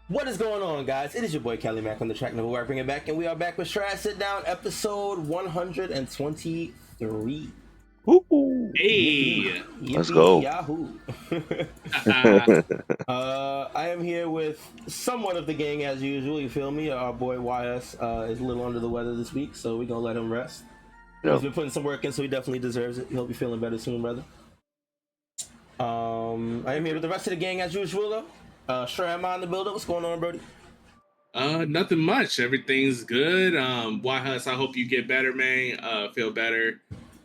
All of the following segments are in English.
What is going on, guys? It is your boy Kelly Mac on the track number where I bring it back, and we are back with Strawhat Sitdown, episode 123. Woo-hoo. Hey, Let's go. Yahoo! I am here with somewhat of the gang as usual. You feel me? Our boy YS is a little under the weather this week, so we're gonna let him rest. Yep. He's been putting some work in, so he definitely deserves it. He'll be feeling better soon, brother. I am here with the rest of the gang as usual, though. Strawhat in the building. What's going on, Brody? nothing much. Everything's good. Huss, I hope you get better, man. Feel better.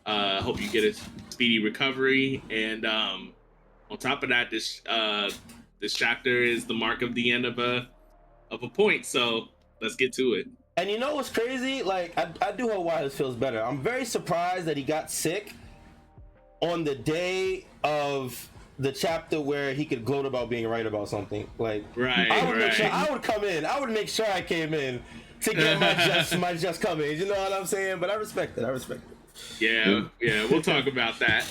Hope you get a speedy recovery. And on top of that, this chapter is the mark of the end of a point. So let's get to it. And you know what's crazy? Like, I do hope YS feels better. I'm very surprised that he got sick on the day of the chapter where he could gloat about being right about something. Like, I would make sure I would come in. I would make sure I came in to get my just coming. You know what I'm saying? But I respect it. Yeah, we'll talk about that.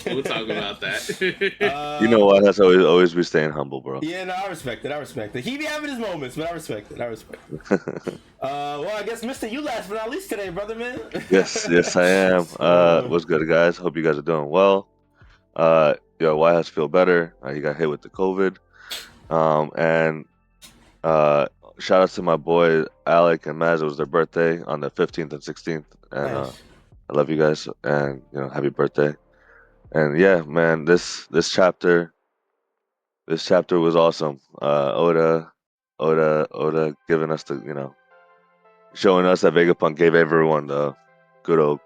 You know what? That's always be staying humble, bro. Yeah, no, I respect it. He be having his moments, but I respect it. Well, I guess, Mister, you last but not least today, brother, man. Yes, I am. What's good, guys? Hope you guys are doing well. Why has feel better? He got hit with the COVID. And shout out to my boy Alec and Maz. It was their birthday on the 15th and 16th, and Nice. I love you guys, and happy birthday. And yeah, man, this chapter was awesome. Oda giving us showing us that Vegapunk gave everyone the good old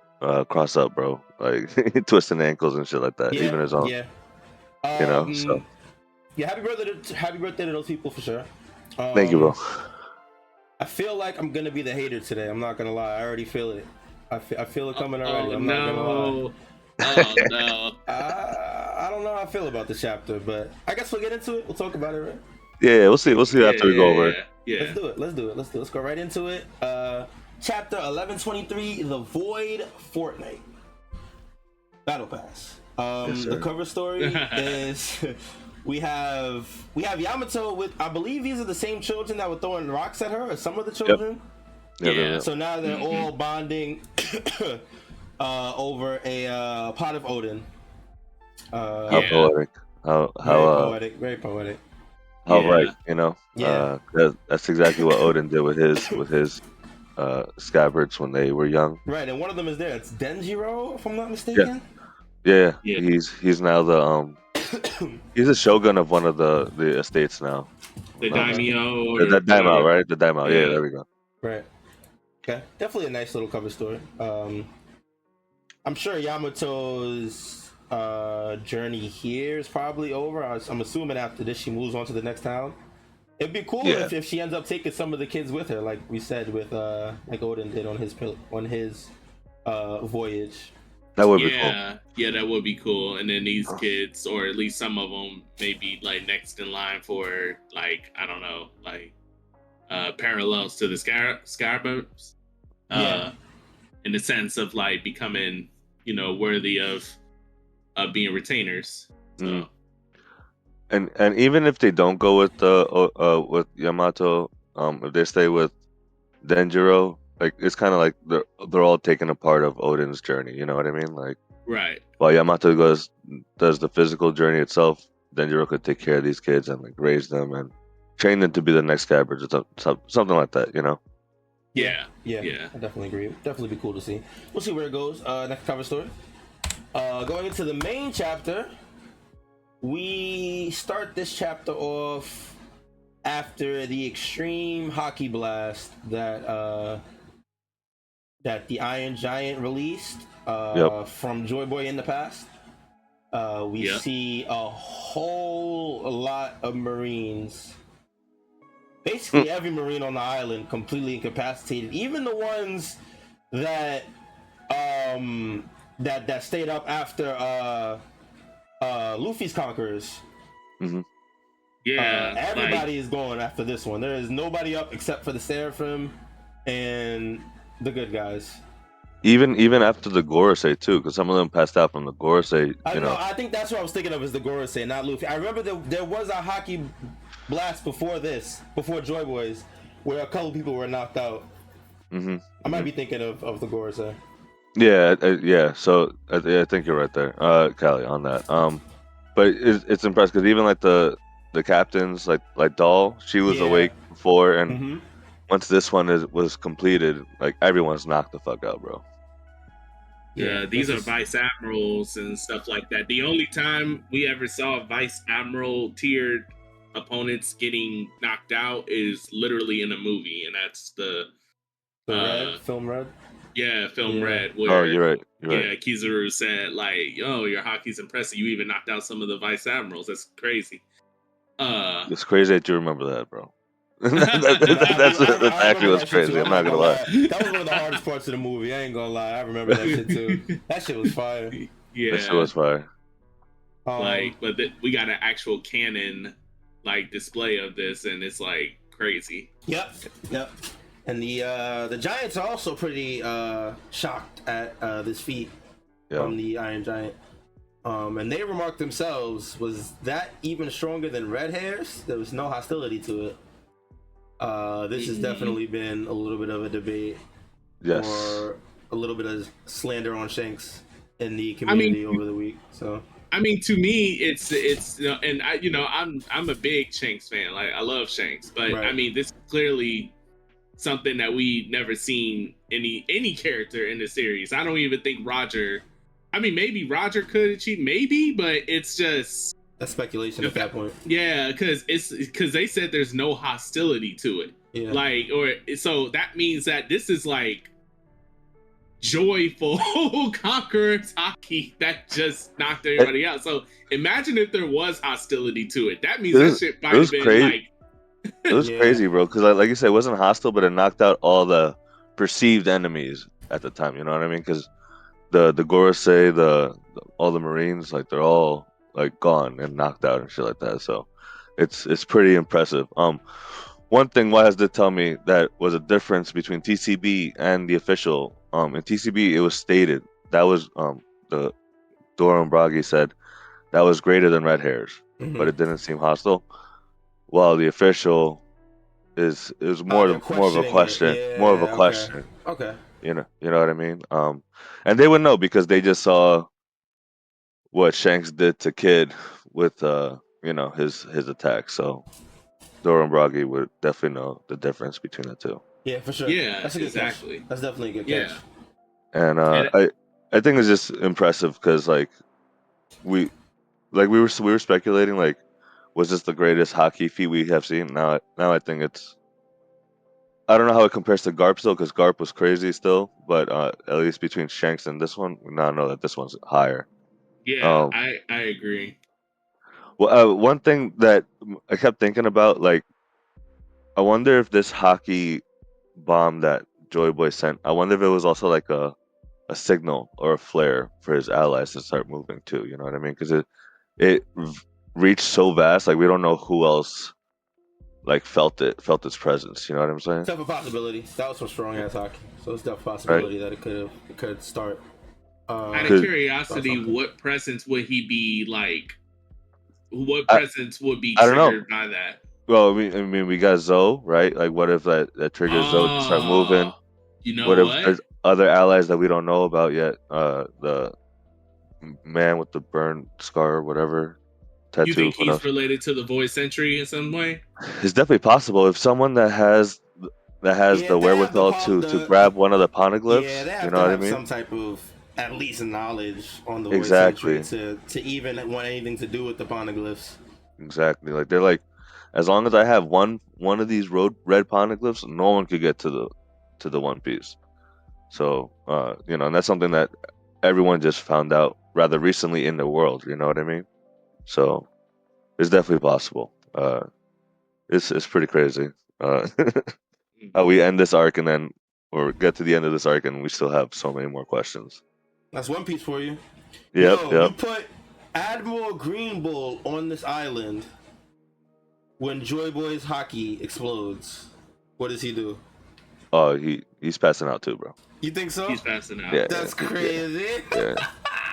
cross up, bro. Like twisting ankles and shit like that. Even his own. Yeah. So yeah, happy birthday to those people for sure. thank you, bro. I feel like I'm gonna be the hater today. I'm not gonna lie. I already feel it. I feel it coming already. I'm not gonna lie. Oh no. I don't know how I feel about the chapter, but I guess we'll get into it. We'll talk about it, right? Yeah, we'll see after we go over it. Yeah. Let's do it. Let's go right into it. Chapter 1123, The Void Fortnite. Battle Pass. Yes, the cover story is we have Yamato with, I believe these are the same children that were throwing rocks at her, or some of the children. Yeah. So now they're all bonding over a pot of Odin. How poetic. Very poetic. How right, that's exactly what Odin did with his scabbards when they were young. Right, and one of them is there. It's Denjiro, if I'm not mistaken. Yeah. He's now the he's a shogun of one of the estates now. The daimyo. The daimyo, right? The daimyo. Yeah, there we go. Right. Okay. Definitely a nice little cover story. I'm sure Yamato's journey here is probably over. I'm assuming after this she moves on to the next town. It'd be cool if she ends up taking some of the kids with her, like we said with like Odin did on his voyage. That would be cool. Yeah, that would be cool. And then these kids, or at least some of them, maybe like next in line for like, I don't know, like parallels to the Scarabs. In the sense of like becoming, worthy of being retainers. So. And even if they don't go with with Yamato, if they stay with Denjiro, like it's kind of like they're all taking a part of Odin's journey. You know what I mean? Like, right. While Yamato does the physical journey itself, Denjiro could take care of these kids and like raise them and train them to be the next Scabbards or something like that. Yeah, I definitely agree. Definitely be cool to see. We'll see where it goes. Next cover story. Going into the main chapter, we start this chapter off after the extreme hockey blast that the Iron Giant released from Joy Boy in the past. We see a whole lot of Marines. Basically, every Marine on the island completely incapacitated. Even the ones that that stayed up after Luffy's conquerors. Mm-hmm. Everybody is going after this one. There is nobody up except for the Seraphim and the good guys. even after the Gorosei too, because some of them passed out from the Gorosei. I You know. know. I think that's what I was thinking of is the Gorosei, not Luffy. I remember there was a hockey blast before this, before Joy Boys, where a couple people were knocked out. Mm-hmm. I might be thinking of the Gorosei. Yeah, yeah. So I think you're right there, Callie, on that. But it's impressive because even like the captains, like Doll, she was Yeah. awake before, and Mm-hmm. once this one was completed, like everyone's knocked the fuck out, bro. Yeah. These are vice admirals and stuff like that. The only time we ever saw vice admiral tiered opponents getting knocked out is literally in a movie, and that's the Red film Red. Yeah, film Yeah. Red. Oh, Where you're right. You're yeah, right. Kizaru said like, "Yo, your hockey's impressive. You even knocked out some of the vice admirals. That's crazy." It's crazy that you remember that, bro. That's That's I actually remember what's that shit too. crazy. I'm I'm not not gonna gonna lie. lie. That was one of the hardest parts of the movie. I ain't gonna lie. I remember that shit too. That shit was fire. Yeah, That shit was fire. Like, but we got an actual canon like display of this, and it's like crazy. Yep. And the Giants are also pretty shocked at this feat from the Iron Giant. And they remarked themselves, was that even stronger than Red Hairs? There was no hostility to it. This has definitely been a little bit of a debate, or a little bit of slander on Shanks in the community over the week. So I mean, to me, it's and I'm a big Shanks fan. Like, I love Shanks, but I mean, this is clearly something that we never seen any character in the series. I don't even think Roger. I mean, maybe Roger could achieve, maybe, but it's just that's speculation at that point. Yeah, because they said there's no hostility to it. Yeah. Like, so that means that this is like joyful conquerors hockey that just knocked everybody out. So imagine if there was hostility to it. That means that shit might have been crazy. like. It was crazy, bro. Because like you said, it wasn't hostile, but it knocked out all the perceived enemies at the time. You know what I mean? Because the Gorosei, all the Marines, like they're all like gone and knocked out and shit like that. So it's pretty impressive. One thing Wise did tell me that was a difference between TCB and the official. In TCB, it was stated that was the Doran Bragi said that was greater than Red Hairs, but it didn't seem hostile. While the official is more of a question, Okay. You know what I mean. And they would know because they just saw what Shanks did to Kid with his attack. So Doran Bragi would definitely know the difference between the two. Yeah, for sure. Yeah, that's a good catch. That's definitely a good catch. And I think it's just impressive because like we were speculating like, was this the greatest hockey feat we have seen? Now I think it's. I don't know how it compares to Garp still, because Garp was crazy still, but at least between Shanks and this one, we now know that this one's higher. Yeah, I agree. Well, one thing that I kept thinking about, like, I wonder if this hockey bomb that Joy Boy sent, I wonder if it was also like a signal or a flare for his allies to start moving too. You know what I mean? Because it reached so vast, like we don't know who else like felt its presence. You know what I'm saying? It's definitely a possibility. That was some strong ass hockey, so it's definitely a possibility that it could start. Out of curiosity, what presence would he be like? What presence would be triggered by that? Well, I mean, we got Zoe, right? Like, what if that triggers Zoe to start moving? You know what if there's other allies that we don't know about yet? The man with the burn scar, or whatever tattoo. You think he's related to the Void Sentry in some way? It's definitely possible. If someone that has the wherewithal to grab one of the poneglyphs, you know what I mean? Some type of at least knowledge on the Void Sentry to even want anything to do with the poneglyphs. Exactly. Like they're like, as long as I have one of these red poneglyphs, no one could get to the One Piece. So and that's something that everyone just found out rather recently in the world. You know what I mean? So it's definitely possible. It's pretty crazy. How we end this arc and then or get to the end of this arc and we still have so many more questions. That's One Piece for you. Yep. You put Admiral Green Bull on this island when Joy Boy's hockey explodes. What does he do? Oh, he's passing out too, bro. You think so? He's passing out. Yeah, That's crazy.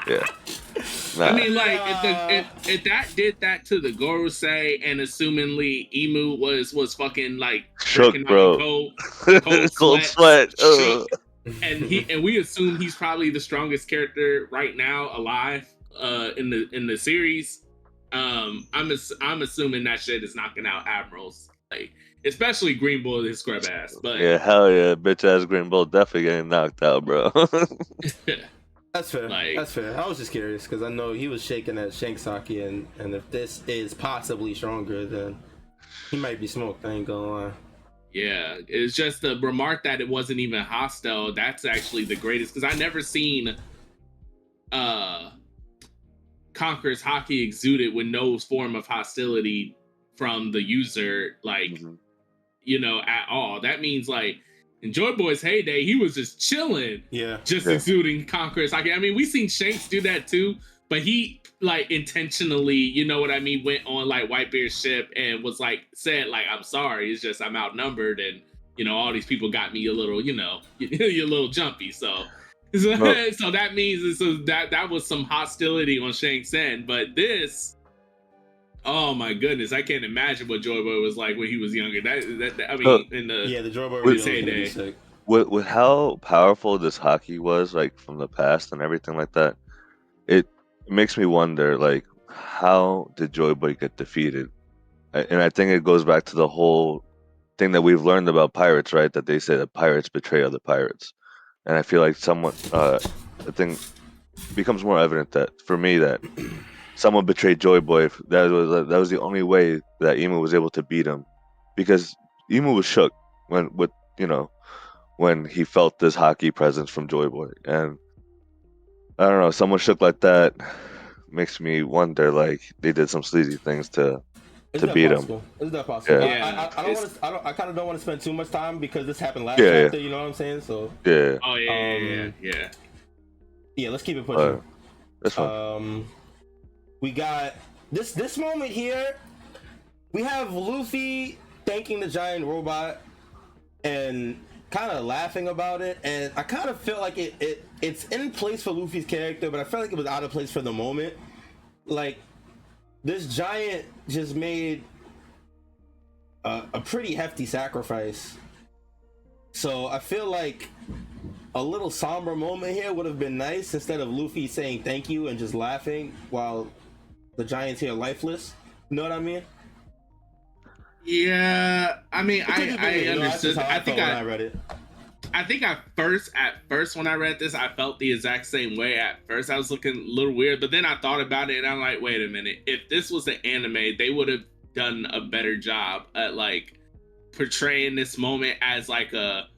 Yeah. Nah. I mean, like, if that did that to the Gorosei, and assumingly Emu was fucking like Shook, breaking out bro. in cold sweat. shook, and we assume he's probably the strongest character right now alive in the series. I'm assuming that shit is knocking out admirals, like especially Green Bull, his scrub ass. But yeah, hell yeah, bitch ass Green Bull definitely getting knocked out, bro. That's fair. Like, that's fair. I was just curious because I know he was shaking at Shanksaki, and if this is possibly stronger, then he might be smoked. I ain't gonna lie. yeah, it's just the remark that it wasn't even hostile. That's actually the greatest, because I never seen Conqueror's Haki exuded with no form of hostility from the user, like at all. That means like in Joy Boy's heyday, he was just chilling, exuding Conqueror's Haki. I mean, we seen Shanks do that too, but he like intentionally, you know what I mean, went on like Whitebeard's ship and was like said like, I'm sorry, it's just I'm outnumbered, and all these people got me a little, you're a little jumpy, so that means that was some hostility on Shanks' end. But this, oh my goodness, I can't imagine what Joy Boy was like when he was younger. I mean, in the Joy Boy was heyday. With how powerful this Haki was, like from the past and everything like that, it makes me wonder, like, how did Joy Boy get defeated? And I think it goes back to the whole thing that we've learned about pirates, right? That they say that pirates betray other pirates. And I feel like I think becomes more evident that for me that someone betrayed Joy Boy. That was the only way that Emu was able to beat him, because Emu was shook when he felt this Haki presence from Joy Boy, and I don't know, someone shook like that makes me wonder, like they did some sleazy things to beat him. Is that possible? Yeah. I kind of don't want to spend too much time because this happened last chapter. You know what I'm saying? So yeah. Oh yeah. Yeah, let's keep it pushing. That's fine. We got this moment here. We have Luffy thanking the giant robot and kind of laughing about it, and I kind of feel like it's in place for Luffy's character, but I felt like it was out of place for the moment. Like, this giant just made a pretty hefty sacrifice, so I feel like a little somber moment here would have been nice, instead of Luffy saying thank you and just laughing while the giant's here lifeless. You know what I mean? Yeah, I mean, I understood. I think when I read it. I think at first when I read this, I felt the exact same way. At first, I was looking a little weird, but then I thought about it and I'm like, wait a minute. If this was an anime, they would have done a better job at like portraying this moment as like a.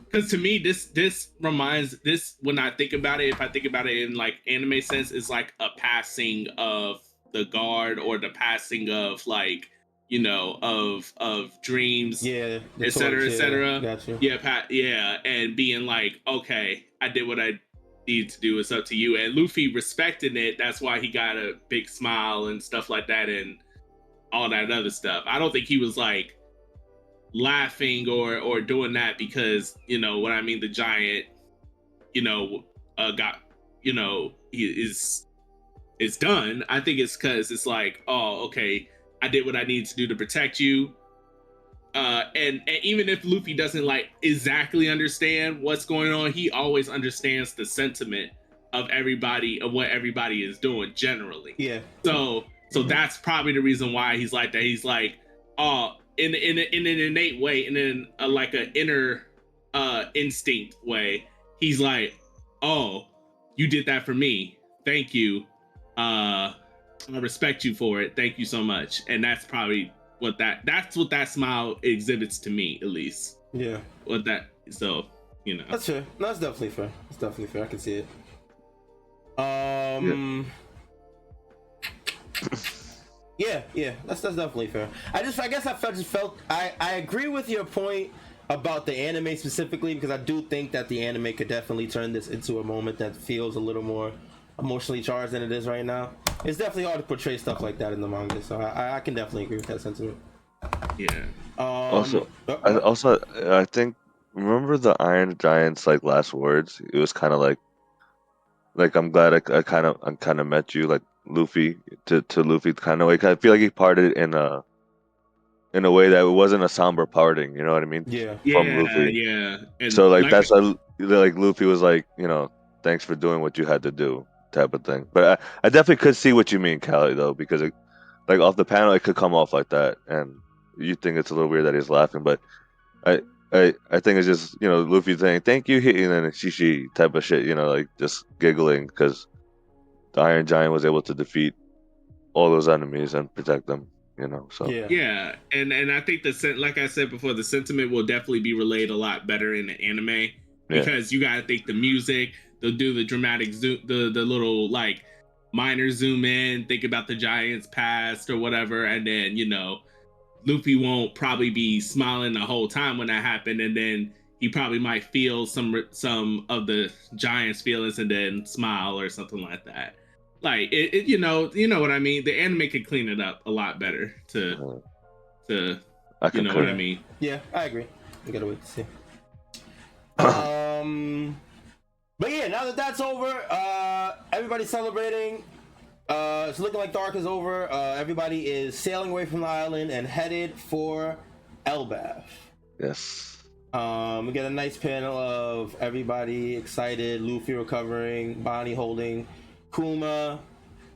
Because to me, this reminds this when I think about it. If I think about it in like anime sense, it's like a passing of the guard, or the passing of like, of dreams, etc. Gotcha. Yeah, and being like, okay, I did what I need to do. It's up to you. And Luffy respecting it. That's why he got a big smile and stuff like that, and all that other stuff. I don't think he was like laughing or doing that because what I mean. The giant, got he is done. I think it's because it's like, oh, okay, I did what I needed to do to protect you. And even if Luffy doesn't like exactly understand what's going on, he always understands the sentiment of everybody, of what everybody is doing generally. Yeah. So that's probably the reason why he's like that. He's like, oh, in an innate way, and in like an inner instinct way, he's like, oh, you did that for me. Thank you. I respect you for it. Thank you so much. And that's probably what that smile exhibits to me, at least. Yeah. That's fair. No, that's definitely fair. It's definitely fair. I can see it. Yeah. That's definitely fair. I guess I felt I agree with your point about the anime specifically, because I do think that the anime could definitely turn this into a moment that feels a little more emotionally charged than it is right now. It's definitely hard to portray stuff like that in the manga, so I can definitely agree with that sentiment. Yeah. I think remember the Iron Giant's like last words? It was kind of like I'm glad I kind of met you, like Luffy to Luffy kind of way. 'Cause I feel like he parted in a way that it wasn't a somber parting. You know what I mean? Yeah. From Yeah, Luffy. yeah, and So like like, that's why like Luffy was like, thanks for doing what you had to do, type of thing. But I definitely could see what you mean, Callie, though, because like off the panel it could come off like that, and you think it's a little weird that he's laughing, but I I think it's just Luffy saying thank you, and then Shishi type of shit, like just giggling because the Iron Giant was able to defeat all those enemies and protect them, So Yeah. yeah, and I think like I said before, the sentiment will definitely be relayed a lot better in the anime yeah, because you gotta think the music, they'll do the dramatic zoom, the little like minor zoom in, think about the Giants past or whatever, and then Luffy won't probably be smiling the whole time when that happened, and then he probably might feel some of the Giants' feelings and then smile or something like that. Like you know what I mean. The anime could clean it up a lot better to I you know what I concur. mean. Yeah, I agree. We gotta wait to see. But yeah, now that that's over, everybody's celebrating. It's looking like dark is over. Everybody is sailing away from the island and headed for Elbaf. Yes. We get a nice panel of everybody excited. Luffy recovering, Bonnie holding Kuma.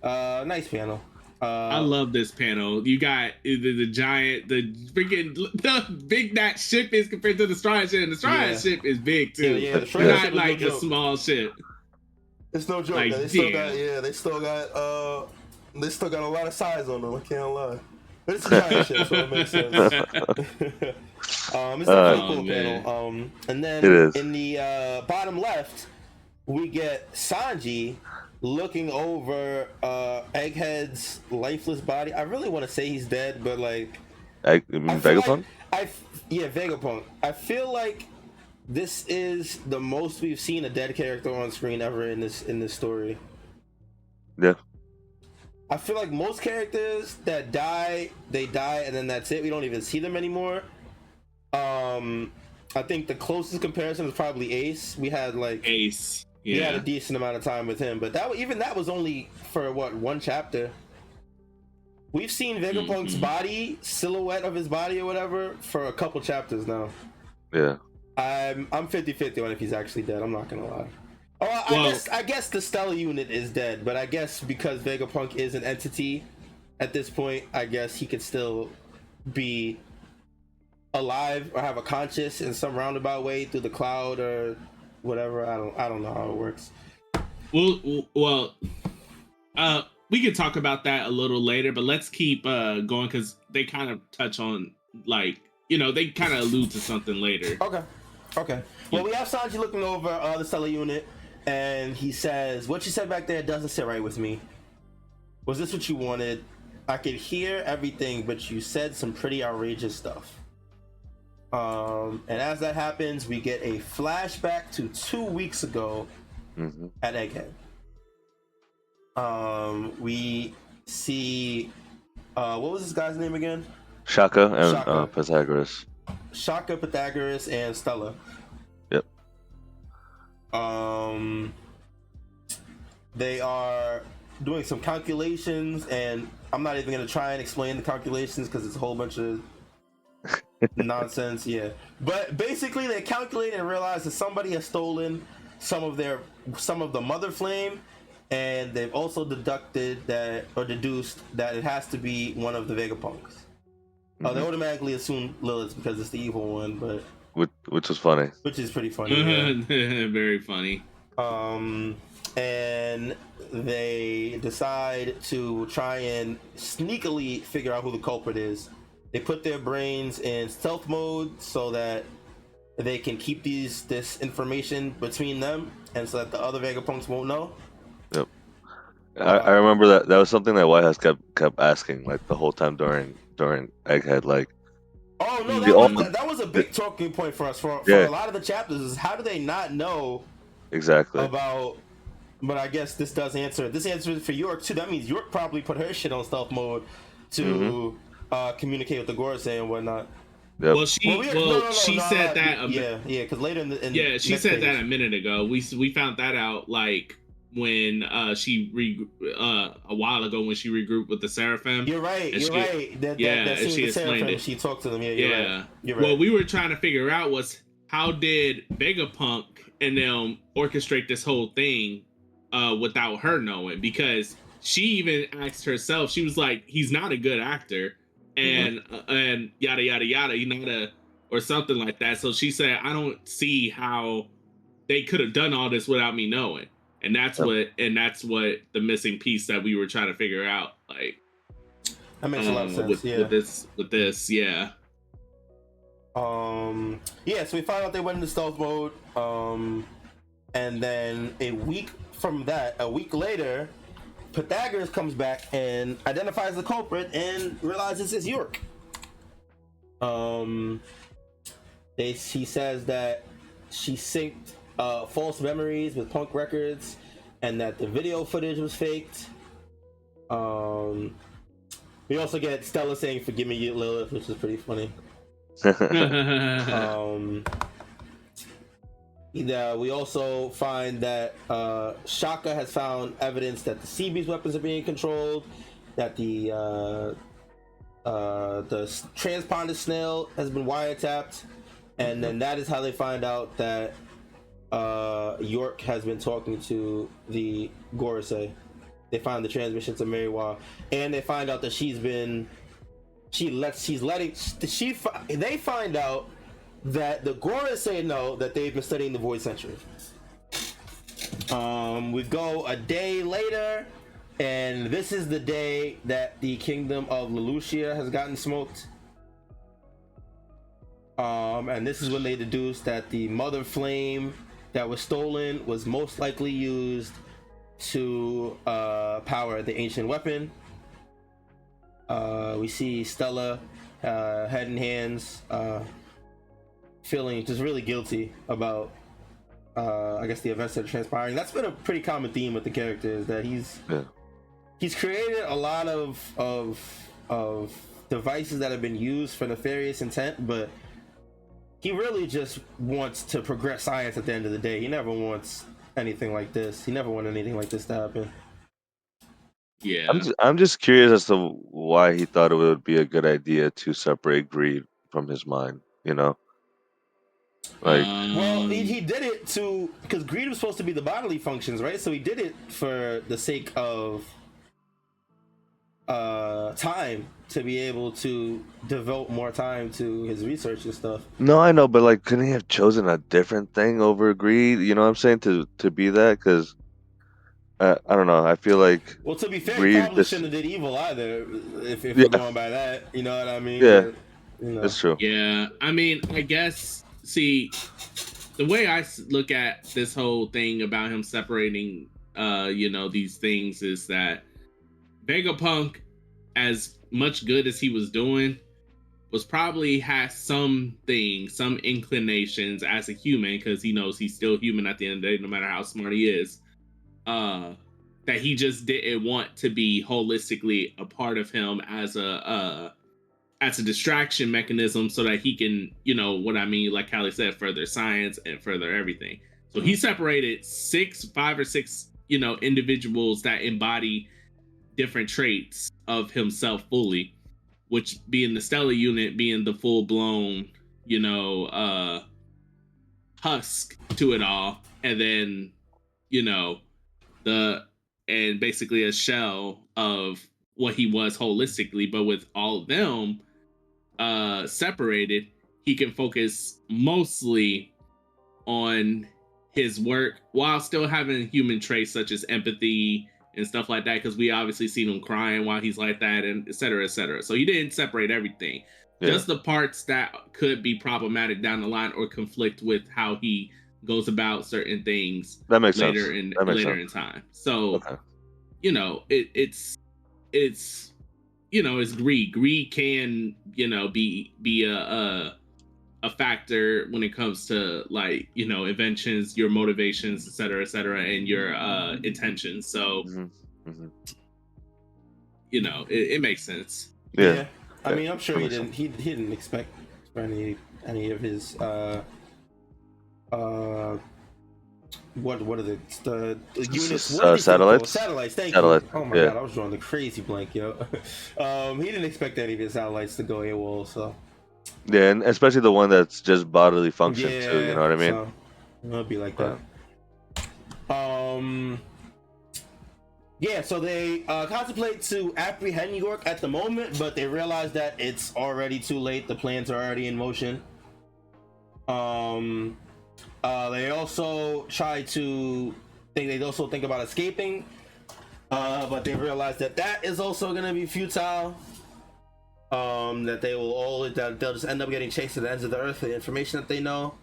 Nice panel. I love this panel. You got the giant, the freaking the big that ship is compared to the Strawhat ship, and the Strawhat ship is big too. Yeah, the They're Strawhat not ship is like no a joke. small ship. It's no joke. Like, They still got a lot of size on them. I can't lie. But it's a giant ship, so it makes sense. It's definitely a cool man. panel. And then It is. in the bottom left, we get Sanji looking over Egghead's lifeless body. I really want to say he's dead, but like, Vegapunk? Vegapunk. I feel like this is the most we've seen a dead character on screen ever in this story. Yeah. I feel like most characters that die, they die, and then that's it. We don't even see them anymore. I think the closest comparison is probably Ace. We had like Ace. Yeah. We had a decent amount of time with him, but that was only for one chapter. We've seen Vegapunk's body, silhouette of his body or whatever, for a couple chapters now. Yeah. I'm 50-50 on if he's actually dead. I'm not gonna lie. Oh, I guess the Stella unit is dead, but I guess because Vegapunk is an entity at this point, I guess he could still be alive or have a conscious in some roundabout way through the cloud or whatever. I don't know how it works. Well, we could talk about that a little later, but let's keep going because they kind of touch on they kind of allude to something later. Okay. Well, we have Sanji looking over the Stella unit, and he says, "What you said back there doesn't sit right with me. Was this what you wanted? I could hear everything, but you said some pretty outrageous stuff." And as that happens, we get a flashback to 2 weeks ago at Egghead. We see what was this guy's name again? Shaka and Pythagoras. Shaka, Pythagoras, and Stella. Yep. They are doing some calculations, and I'm not even gonna try and explain the calculations because it's a whole bunch of nonsense. Yeah, but basically they calculate and realize that somebody has stolen some of the Mother Flame, and they've also deducted that or deduced that it has to be one of the Vegapunks. They automatically assume Lilith because it's the evil one, but which was funny. Which is pretty funny. Yeah. Very funny. And they decide to try and sneakily figure out who the culprit is. They put their brains in stealth mode so that they can keep this information between them, and so that the other Vegapunks won't know. Yep. I remember that was something that White House kept asking like the whole time during Egghead, like. Oh no, that was a big talking point for us for a lot of the chapters. Is how do they not know exactly about? But I guess this does answer. This answers for York too. That means York probably put her shit on stealth mode to communicate with the Gorosei and whatnot. Yep. Well, she said that. Yeah, because later in the she said that a minute ago. We found that out like when she a while ago when she regrouped with the Seraphim. You're right. That scene with the Seraphim. She talked to them. Yeah, you're right. What we were trying to figure out was how did Vegapunk and them orchestrate this whole thing without her knowing? Because she even asked herself, she was like, "He's not a good actor," and yada yada yada. He's not a or something like that. So she said, "I don't see how they could have done all this without me knowing." And that's what the missing piece that we were trying to figure out. Like that makes a lot of sense. With this, yeah. So we found out they went into stealth mode. And then a week later, Pythagoras comes back and identifies the culprit and realizes it's York. He says that she synced false memories with Punk records and that the video footage was faked. We also get Stella saying "Forgive me, Lilith," which is pretty funny. We also find that Shaka has found evidence that the Seabees weapons are being controlled, that the transponded snail has been wiretapped, and then that is how they find out that York has been talking to the Gorosei. They find the transmission to Meriwa, and they find out that they find out that the Gorosei know that they've been studying the Void Century. We go a day later, and this is the day that the kingdom of Lelouchia has gotten smoked. And this is when they deduced that the Mother Flame that was stolen was most likely used to power the ancient weapon. We see Stella head and hands, feeling just really guilty about I guess the events that are transpiring. That's been a pretty common theme with the character, is that he's created a lot of devices that have been used for nefarious intent, but he really just wants to progress science at the end of the day. He never wants anything like this. He never wanted anything like this to happen. Yeah. I'm just curious as to why he thought it would be a good idea to separate greed from his mind, you know? Like, well, he did it because greed was supposed to be the bodily functions, right? So he did it for the sake of time, to be able to devote more time to his research and stuff. no, I know, but like, couldn't he have chosen a different thing over greed? You know what I'm saying? To be that, because I don't know. I feel like, well, to be fair, he probably shouldn't have did evil either. If we're going by that, you know what I mean? Yeah, but, that's true. Yeah, I mean, I guess. See, the way I look at this whole thing about him separating, these things is that Vegapunk, as much good as he was doing, was probably has some inclinations as a human, because he knows he's still human at the end of the day, no matter how smart he is, that he just didn't want to be holistically a part of him as a distraction mechanism, so that he can, like Callie said, further science and further everything. So he separated 5 or 6, individuals that embody different traits of himself fully, which being the Stella unit being the full-blown, husk to it all, and then, and basically a shell of what he was holistically. But with all of them separated, he can focus mostly on his work while still having human traits such as empathy and stuff like that, because we obviously seen him crying while he's like that, and et cetera, et cetera. So he didn't separate everything. Just the parts that could be problematic down the line or conflict with how he goes about certain things that makes later sense. in time. So it's greed. Greed can, be a factor when it comes to, like, inventions, your motivations, et cetera, and your intentions. So, it makes sense. Yeah. I mean, I'm sure he didn't expect for any of his what are the units? What are these things called? Satellites. Satellites. Thank Satellites. you. Oh my god, I was drawing the crazy blank, yo. He didn't expect any of his satellites to go AWOL, so. Yeah, and especially the one that's just bodily function too. You Yeah, know what I mean? so it'll be like that. Yeah, so they contemplate to apprehend New York at the moment, but they realize that it's already too late. The plans are already in motion. They also try to they also think about escaping, but they realize that is also going to be futile. That they'll just end up getting chased to the ends of the earth for the information that they know.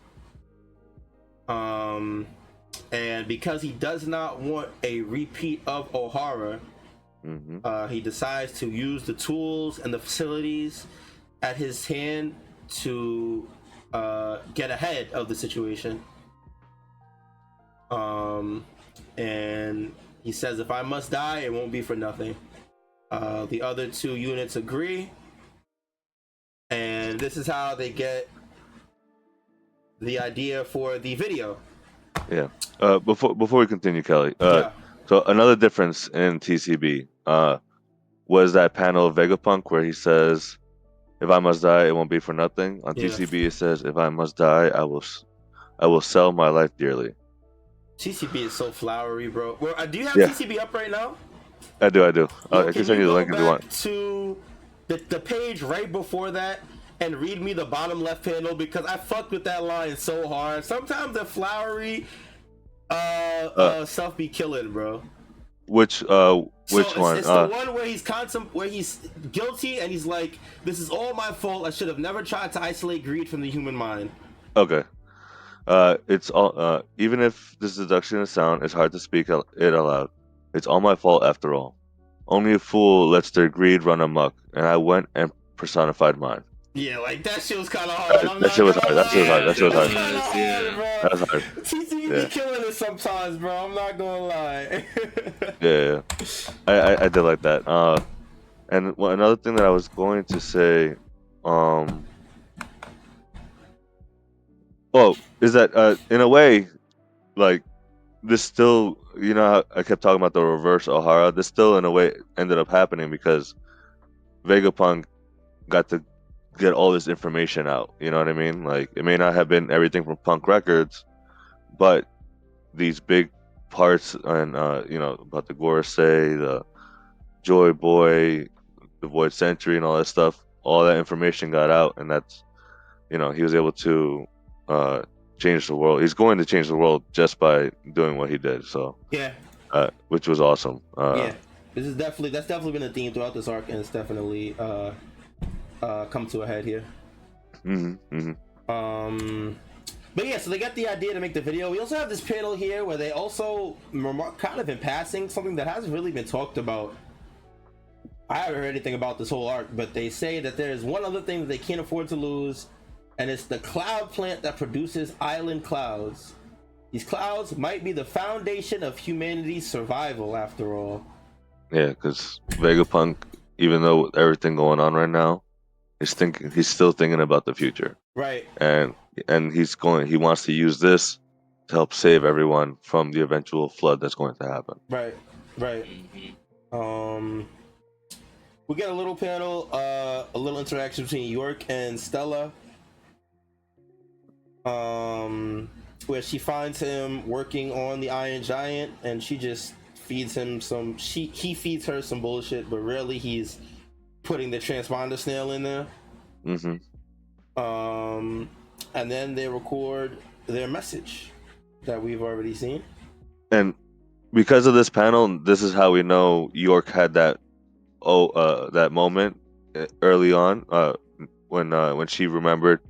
And because he does not want a repeat of Ohara, he decides to use the tools and the facilities at his hand to get ahead of the situation. And he says, if I must die, it won't be for nothing. The other two units agree, and this is how they get the idea for the video. Yeah. Before we continue, Kelly. So another difference in TCB was that panel of Vegapunk where he says, "If I must die, it won't be for nothing." On TCB, it says, "If I must die, I will sell my life dearly." TCB is so flowery, bro. Well, do you have TCB up right now? I do. Yo, I can send you the link if you want. To the page right before that and read me the bottom left panel, because I fucked with that line so hard. Sometimes the flowery stuff be killing, bro. Which one? It's the one where he's guilty and he's like, "This is all my fault. I should have never tried to isolate greed from the human mind." Okay. It's all. Even if this deduction is sound, it's hard to speak it aloud. It's all my fault after all. Only a fool lets their greed run amok, and I went and personified mine. Yeah, like that shit was kind of hard. That shit was hard. That shit was hard. That shit was hard. That was hard. TCB be killing it sometimes, bro. I'm not gonna lie. Yeah. I did like that. And another thing that I was going to say, is that in a way, like this still, you know, how I kept talking about the reverse Ohara. This still, in a way, ended up happening because Vegapunk got to get all this information out. You know what I mean? Like, it may not have been everything from Punk Records, but these big parts and about the Gorosei, the Joy Boy, the Void Century, and all that stuff. All that information got out, and that's, he was able to change the world. He's going to change the world just by doing what he did. So which was awesome. That's definitely been a theme throughout this arc, and it's definitely come to a head here. But yeah, so they got the idea to make the video. We also have this panel here where they also remark, kind of in passing, something that hasn't really been talked about. I haven't heard anything about this whole arc, but they say that there's one other thing that they can't afford to lose, and it's the cloud plant that produces island clouds. These clouds might be the foundation of humanity's survival, after all. Yeah, because Vegapunk, even though with everything going on right now, he's still thinking about the future. Right. And he wants to use this to help save everyone from the eventual flood that's going to happen. Right. We get a little panel, a little interaction between York and Stella, where she finds him working on the Iron Giant, and she just feeds him he feeds her some bullshit, but really he's putting the transponder snail in there. And then they record their message that we've already seen. And because of this panel, this is how we know York had that moment early on, when she remembered,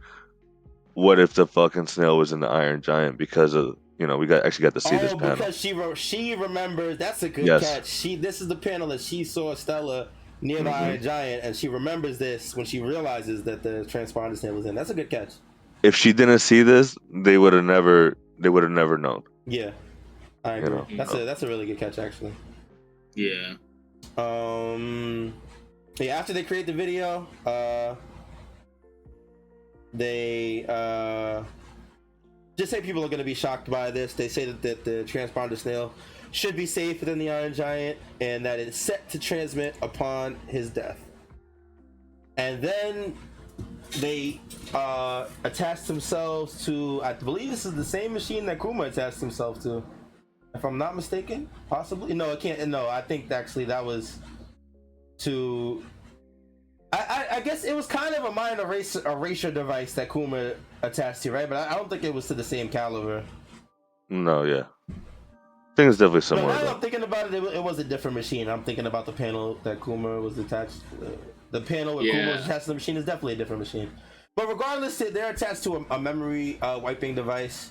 what if the fucking snail was in the Iron Giant, because of, we got to see this panel. Because she remembers. That's a good catch. This is the panel that she saw Stella near the Iron Giant, and she remembers this when she realizes that the transponder snail was in. That's a good catch. If she didn't see this, they would have never known. Yeah, I agree. That's a really good catch, actually. Yeah. After they create the video, they just say people are going to be shocked by this. They say that the transponder snail should be safe within the Iron Giant and that it's set to transmit upon his death. And then they attached themselves to, I believe this is the same machine that Kuma attached himself to, if I'm not mistaken. Possibly. No, it can't. No, I think actually that was to, I guess it was kind of a mind erasure device that Kuma attached to, right? But I don't think it was to the same caliber. No, yeah. I think it's definitely similar. No, now that I'm thinking about it, it was a different machine. I'm thinking about the panel that Kuma was attached to. The panel where Kuma was attached to the machine is definitely a different machine. But regardless, they're attached to a memory wiping device.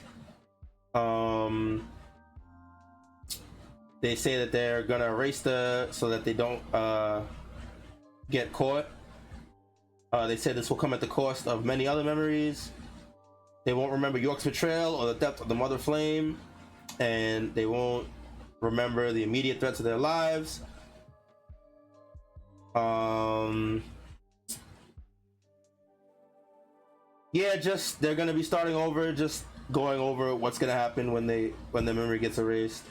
They say that they're gonna erase so that they don't get caught. They said this will come at the cost of many other memories. They won't remember York's betrayal or the depth of the Mother Flame, and they won't remember the immediate threats of their lives. Yeah, just they're gonna be starting over, just going over what's gonna happen when the memory gets erased.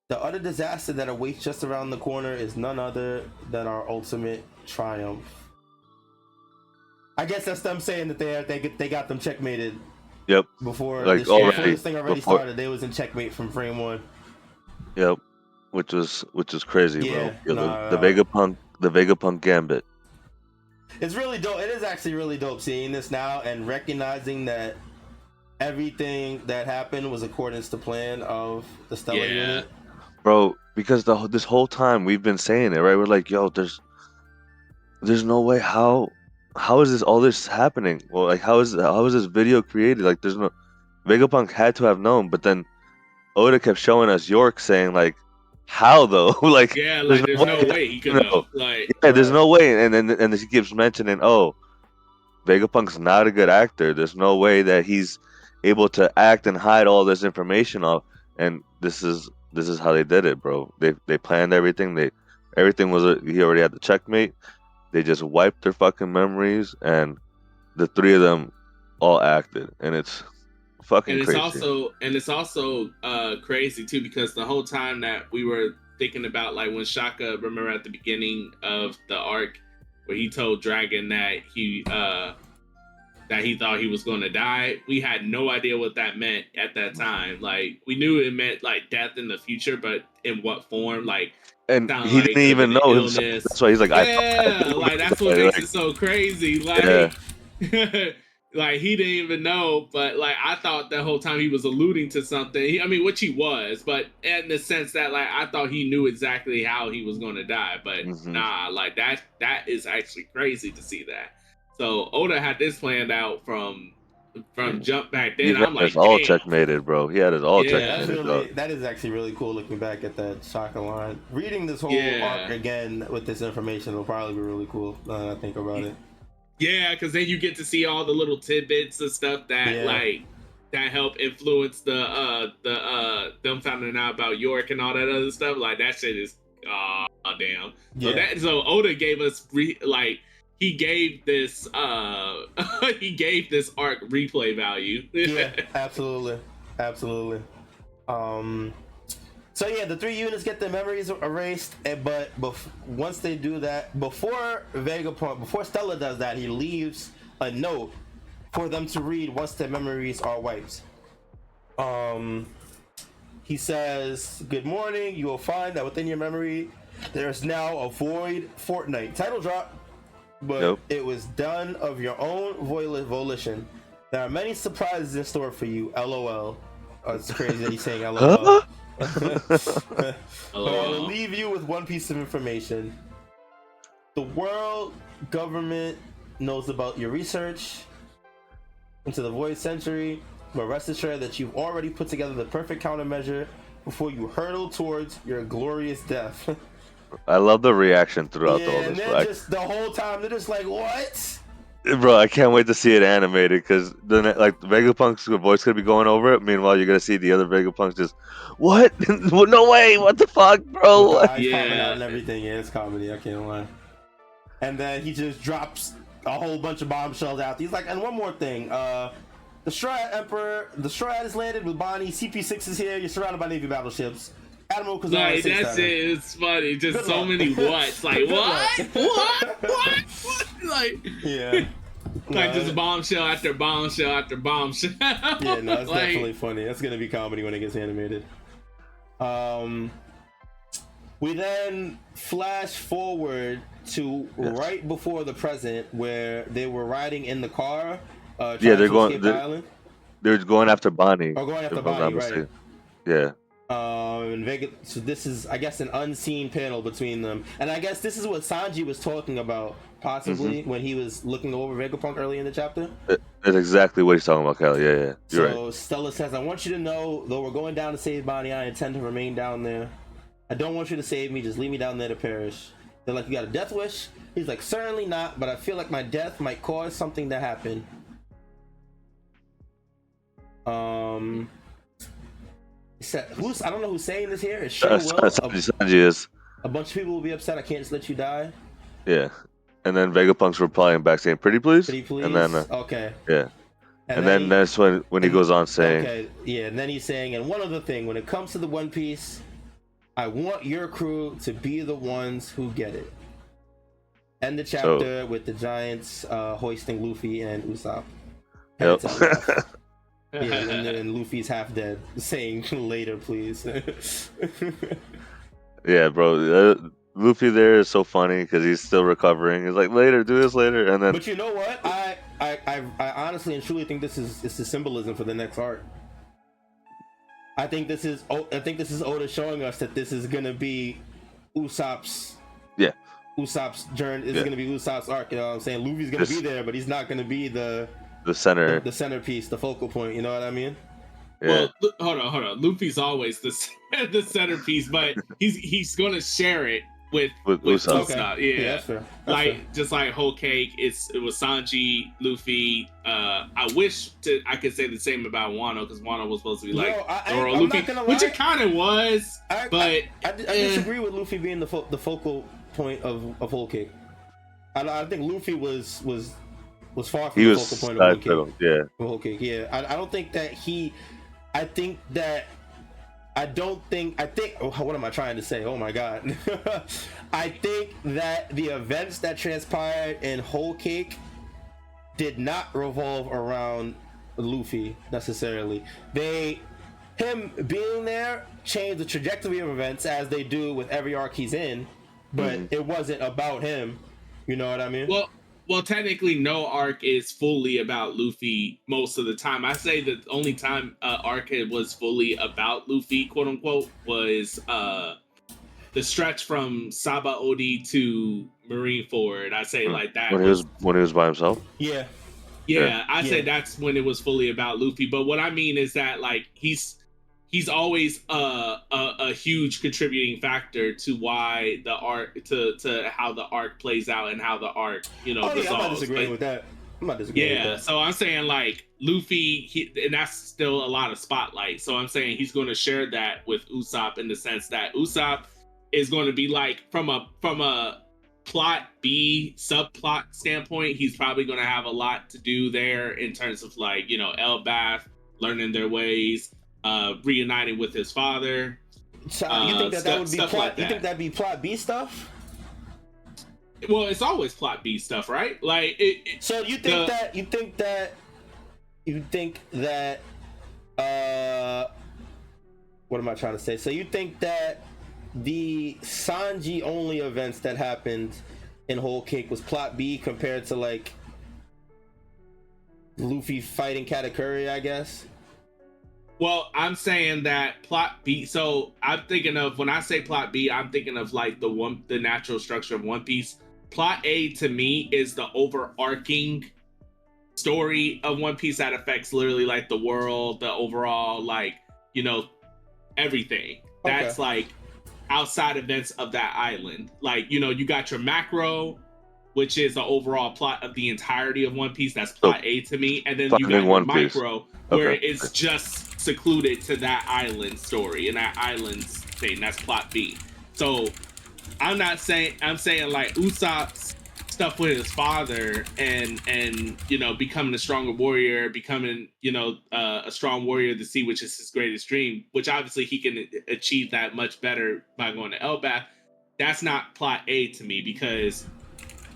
The other disaster that awaits just around the corner is none other than our ultimate triumph. I guess that's them saying that they got them checkmated. Yep. Before like before this thing already started, they was in checkmate from frame 1. Yep. Which was crazy, yeah, bro. The Vegapunk Gambit. It's really dope. It is actually really dope seeing this now and recognizing that everything that happened was accordance to plan of the Stellar unit. Bro, because this whole time we've been saying it, right? We're like, yo, there's no way. How is this all this happening? Well, like how is this video created? Like there's no, Vegapunk had to have known, but then Oda kept showing us York saying like, how though? Like there's no way he could know. Like there's no way, and then he keeps mentioning, oh, Vegapunk's not a good actor. There's no way that he's able to act and hide all this information off. And this is how they did it, bro. They planned everything. Everything was he already had the checkmate. They just wiped their fucking memories, and the three of them all acted, and it's fucking crazy. It's also crazy too, because the whole time that we were thinking about, like when Shaka, remember at the beginning of the arc where he told Dragon that he thought he was going to die, we had no idea what that meant at that time. Like we knew it meant like death in the future, but in what form? Like, and he didn't even know himself. That's why he's like, like that's what makes it so crazy. Like, like he didn't even know, but like I thought the whole time he was alluding to something. I mean, which he was, but in the sense that like I thought he knew exactly how he was going to die, but nah, like that is actually crazy to see that. So Oda had this planned out from jump back then. I'm like, all checkmated, bro. He had it all checkmated. That is actually really cool looking back at that Shaka line. Reading this whole arc again with this information will probably be really cool now that I think about it. Yeah, because then you get to see all the little tidbits and stuff that that help influence the them finding out about York and all that other stuff. Like that shit is damn. Yeah. So Oda gave us he gave this arc replay value. Yeah, absolutely. So yeah, the 3 units get their memories erased, but once they do that, before Stella does that, he leaves a note for them to read once their memories are wiped. He says, "Good morning. You will find that within your memory there is now a void fortnight." Title drop. But it was done of your own volition. There are many surprises in store for you. LOL. Oh, it's crazy that he's saying LOL. But I will leave you with one piece of information. The world government knows about your research into the Void Century, but rest assured that you've already put together the perfect countermeasure before you hurtle towards your glorious death. I love the reaction throughout all this. And then just the whole time they're just like, what? Bro, I can't wait to see it animated because then like Vegapunk's voice could be going over it. Meanwhile, you're gonna see the other Vegapunks just, what? No way! What the fuck, With the bro? eyes popping out Yeah. and everything. Yeah, it's comedy. I can't lie. And then he just drops a whole bunch of bombshells out. He's like, and one more thing. The Strawhat Emperor, the Strawhat is landed with Bonnie. CP6 is here. You're surrounded by Navy battleships. Admiral Kazama Like, is that's it. It's funny. Just Good so luck. many whats. Like, Good what? luck. What? Like, Yeah. like just bombshell after bombshell after bombshell. Yeah, no, it's Like, definitely funny. That's gonna be comedy when it gets animated. We then flash forward to right before the present, where they were riding in the car. Yeah, Trying they're to going. escape the island. They're going after Bonnie. Or going after if I'm not Bonnie, right? mistaken. Yeah. And Vega. So this is, I guess, an unseen panel between them, and I guess this is what Sanji was talking about, possibly when he was looking over Vegapunk early in the chapter. That's exactly what he's talking about, Kelly. Yeah. You're So right. Stella says, "I want you to know, though we're going down to save Bonnie, I intend to remain down there. I don't want you to save me. Just leave me down there to perish." They're like, "You got a death wish?" He's like, "Certainly not, but I feel like my death might cause something to happen." Who's, I don't know who's saying this here. It's sure will. Sanji is. A bunch of people will be upset. I can't just let you die. Yeah. And then Vegapunk's replying back saying, "Pretty please." Pretty please. And then Okay. yeah. And then that's when he goes on saying, okay, yeah, and then he's saying, and one other thing, when it comes to the One Piece, I want your crew to be the ones who get it. End the chapter with the Giants hoisting Luffy and Usopp. Yep. Yeah, and then Luffy's half dead, saying later, please. Yeah, bro. Luffy there is so funny because he's still recovering. He's like, later, do this later, and then. But you know what? I honestly and truly think this is the symbolism for the next arc. I think this is Oda showing us that this is gonna be Usopp's. Yeah. Usopp's journey is gonna be Usopp's arc. You know what I'm saying? Luffy's gonna be there, but he's not gonna be the center, the centerpiece, the focal point. You know what I mean? Yeah. Well, hold on. Luffy's always the centerpiece, but he's gonna share it with Usopp. Okay. Yeah, that's fair. That's fair. Just like Whole Cake, it was Sanji, Luffy. I wish I could say the same about Wano, because Wano was supposed to be like I'm Luffy, not gonna lie. which it kind of was. I disagree with Luffy being the focal point of Whole Cake. I think Luffy was far from the focal point of Whole Cake. Yeah. Whole Cake. Yeah. I don't think that he. I think. What am I trying to say? Oh my god. I think that the events that transpired in Whole Cake did not revolve around Luffy necessarily. Him being there changed the trajectory of events, as they do with every arc he's in, but it wasn't about him. You know what I mean? Well, technically, no arc is fully about Luffy most of the time. I say the only time arc was fully about Luffy, quote unquote, was the stretch from Saba Odi to Marineford. I say like that when he was by himself. Yeah. I say that's when it was fully about Luffy. But what I mean is that like he's always a huge contributing factor to why the arc to how the arc plays out and how the arc resolves. I'm not disagreeing with that. So I'm saying like Luffy, and that's still a lot of spotlight. So I'm saying he's going to share that with Usopp in the sense that Usopp is going to be like from a plot B subplot standpoint, he's probably going to have a lot to do there in terms of like Elbaf learning their ways. Reuniting with his father. So you think that would be plot? Like that. You think that'd be plot B stuff? Well, it's always plot B stuff, right? Like, so you think that what am I trying to say? So you think that the Sanji only events that happened in Whole Cake was plot B compared to like Luffy fighting Katakuri, I guess? Well, I'm saying that plot B. So I'm thinking of, when I say plot B, I'm thinking of like the natural structure of One Piece. Plot A to me is the overarching story of One Piece that affects literally like the world, the overall like everything. That's like outside events of that island. Like you got your macro, which is the overall plot of the entirety of One Piece. That's So, plot A to me. And then you got Finding your One Piece. micro, where Okay. it's just secluded to that island story and that island thing. That's plot B. So I'm saying like Usopp's stuff with his father and you know, becoming a stronger warrior, becoming, you know, a strong warrior of the sea, which is his greatest dream, which obviously he can achieve that much better by going to Elbaf. That's not plot A to me, because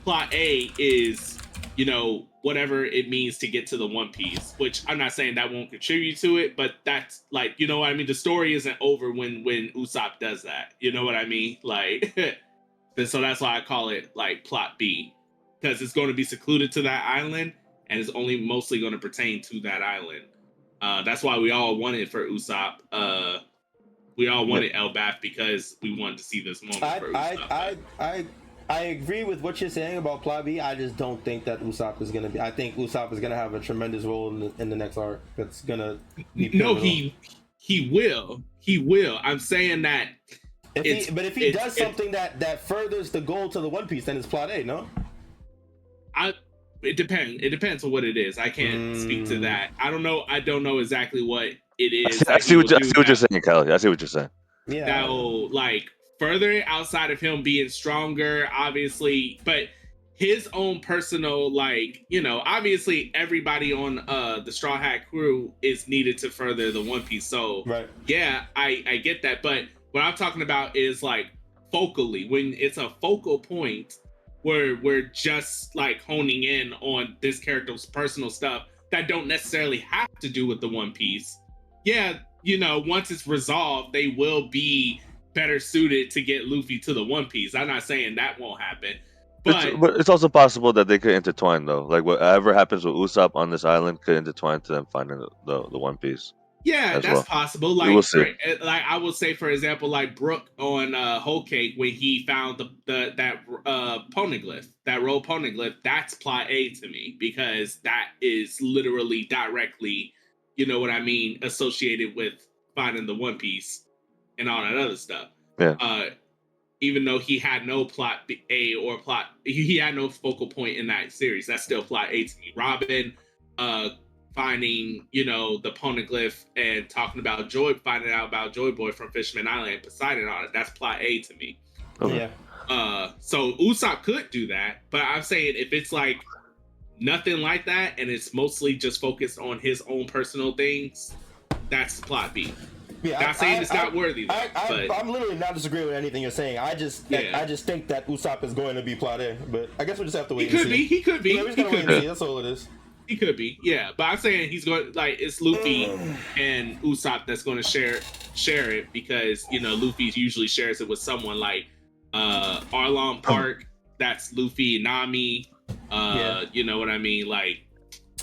plot A is, you know, whatever it means to get to the One Piece, which I'm not saying that won't contribute to it, but that's like, you know what I mean? The story isn't over when Usopp does that. You know what I mean? Like, so that's why I call it like plot B, because it's going to be secluded to that island and it's only mostly going to pertain to that island. That's why we all wanted for Usopp. We all wanted Elbaf because we wanted to see this moment for Usopp. I agree with what you're saying about plot B. I just don't think that Usopp is gonna be. I think Usopp is gonna have a tremendous role in the next arc. That's gonna be pivotal. No, he will. I'm saying that. If he does something that furthers the goal to the One Piece, then it's plot A. No. It depends. It depends on what it is. I can't speak to that. I don't know. I don't know exactly what it is. I see what you're saying, Kelly. I see what you're saying. Yeah. That will like further it outside of him being stronger, obviously, but his own personal, like, you know, obviously everybody on the Straw Hat crew is needed to further the One Piece. So right. Yeah, I get that. But what I'm talking about is like focally, when it's a focal point where we're just like honing in on this character's personal stuff that don't necessarily have to do with the One Piece. Yeah, you know, once it's resolved, they will be better suited to get Luffy to the One Piece. I'm not saying that won't happen, but it's also possible that they could intertwine, though. Like whatever happens with Usopp on this island could intertwine to them finding the One Piece. Yeah, that's possible. Like, we'll see. Like I would say, for example, like Brook on Whole Cake, when he found that poneglyph, that roll poneglyph, that's plot A to me, because that is literally directly, you know what I mean, associated with finding the One Piece and all that other stuff. Yeah. Even though he had no plot A or plot, he had no focal point in that series, that's still plot A to me. Robin, finding, you know, the poneglyph and talking about finding out about Joy Boy from Fisherman Island and Poseidon on it, that's plot A to me. Okay. Yeah. So Usopp could do that, but I'm saying if it's like nothing like that and it's mostly just focused on his own personal things, that's plot B. Yeah, not saying it's not worthy. Though, I'm literally not disagreeing with anything you're saying. I just think that Usopp is going to be plot A, but I guess we just have to wait. He could be. Yeah, we're just gonna wait and see. That's all it is. He could be, yeah. But I'm saying he's going, like, it's Luffy and Usopp that's going to share it, because, you know, Luffy usually shares it with someone like Arlong Park. That's Luffy and Nami. You know what I mean, like.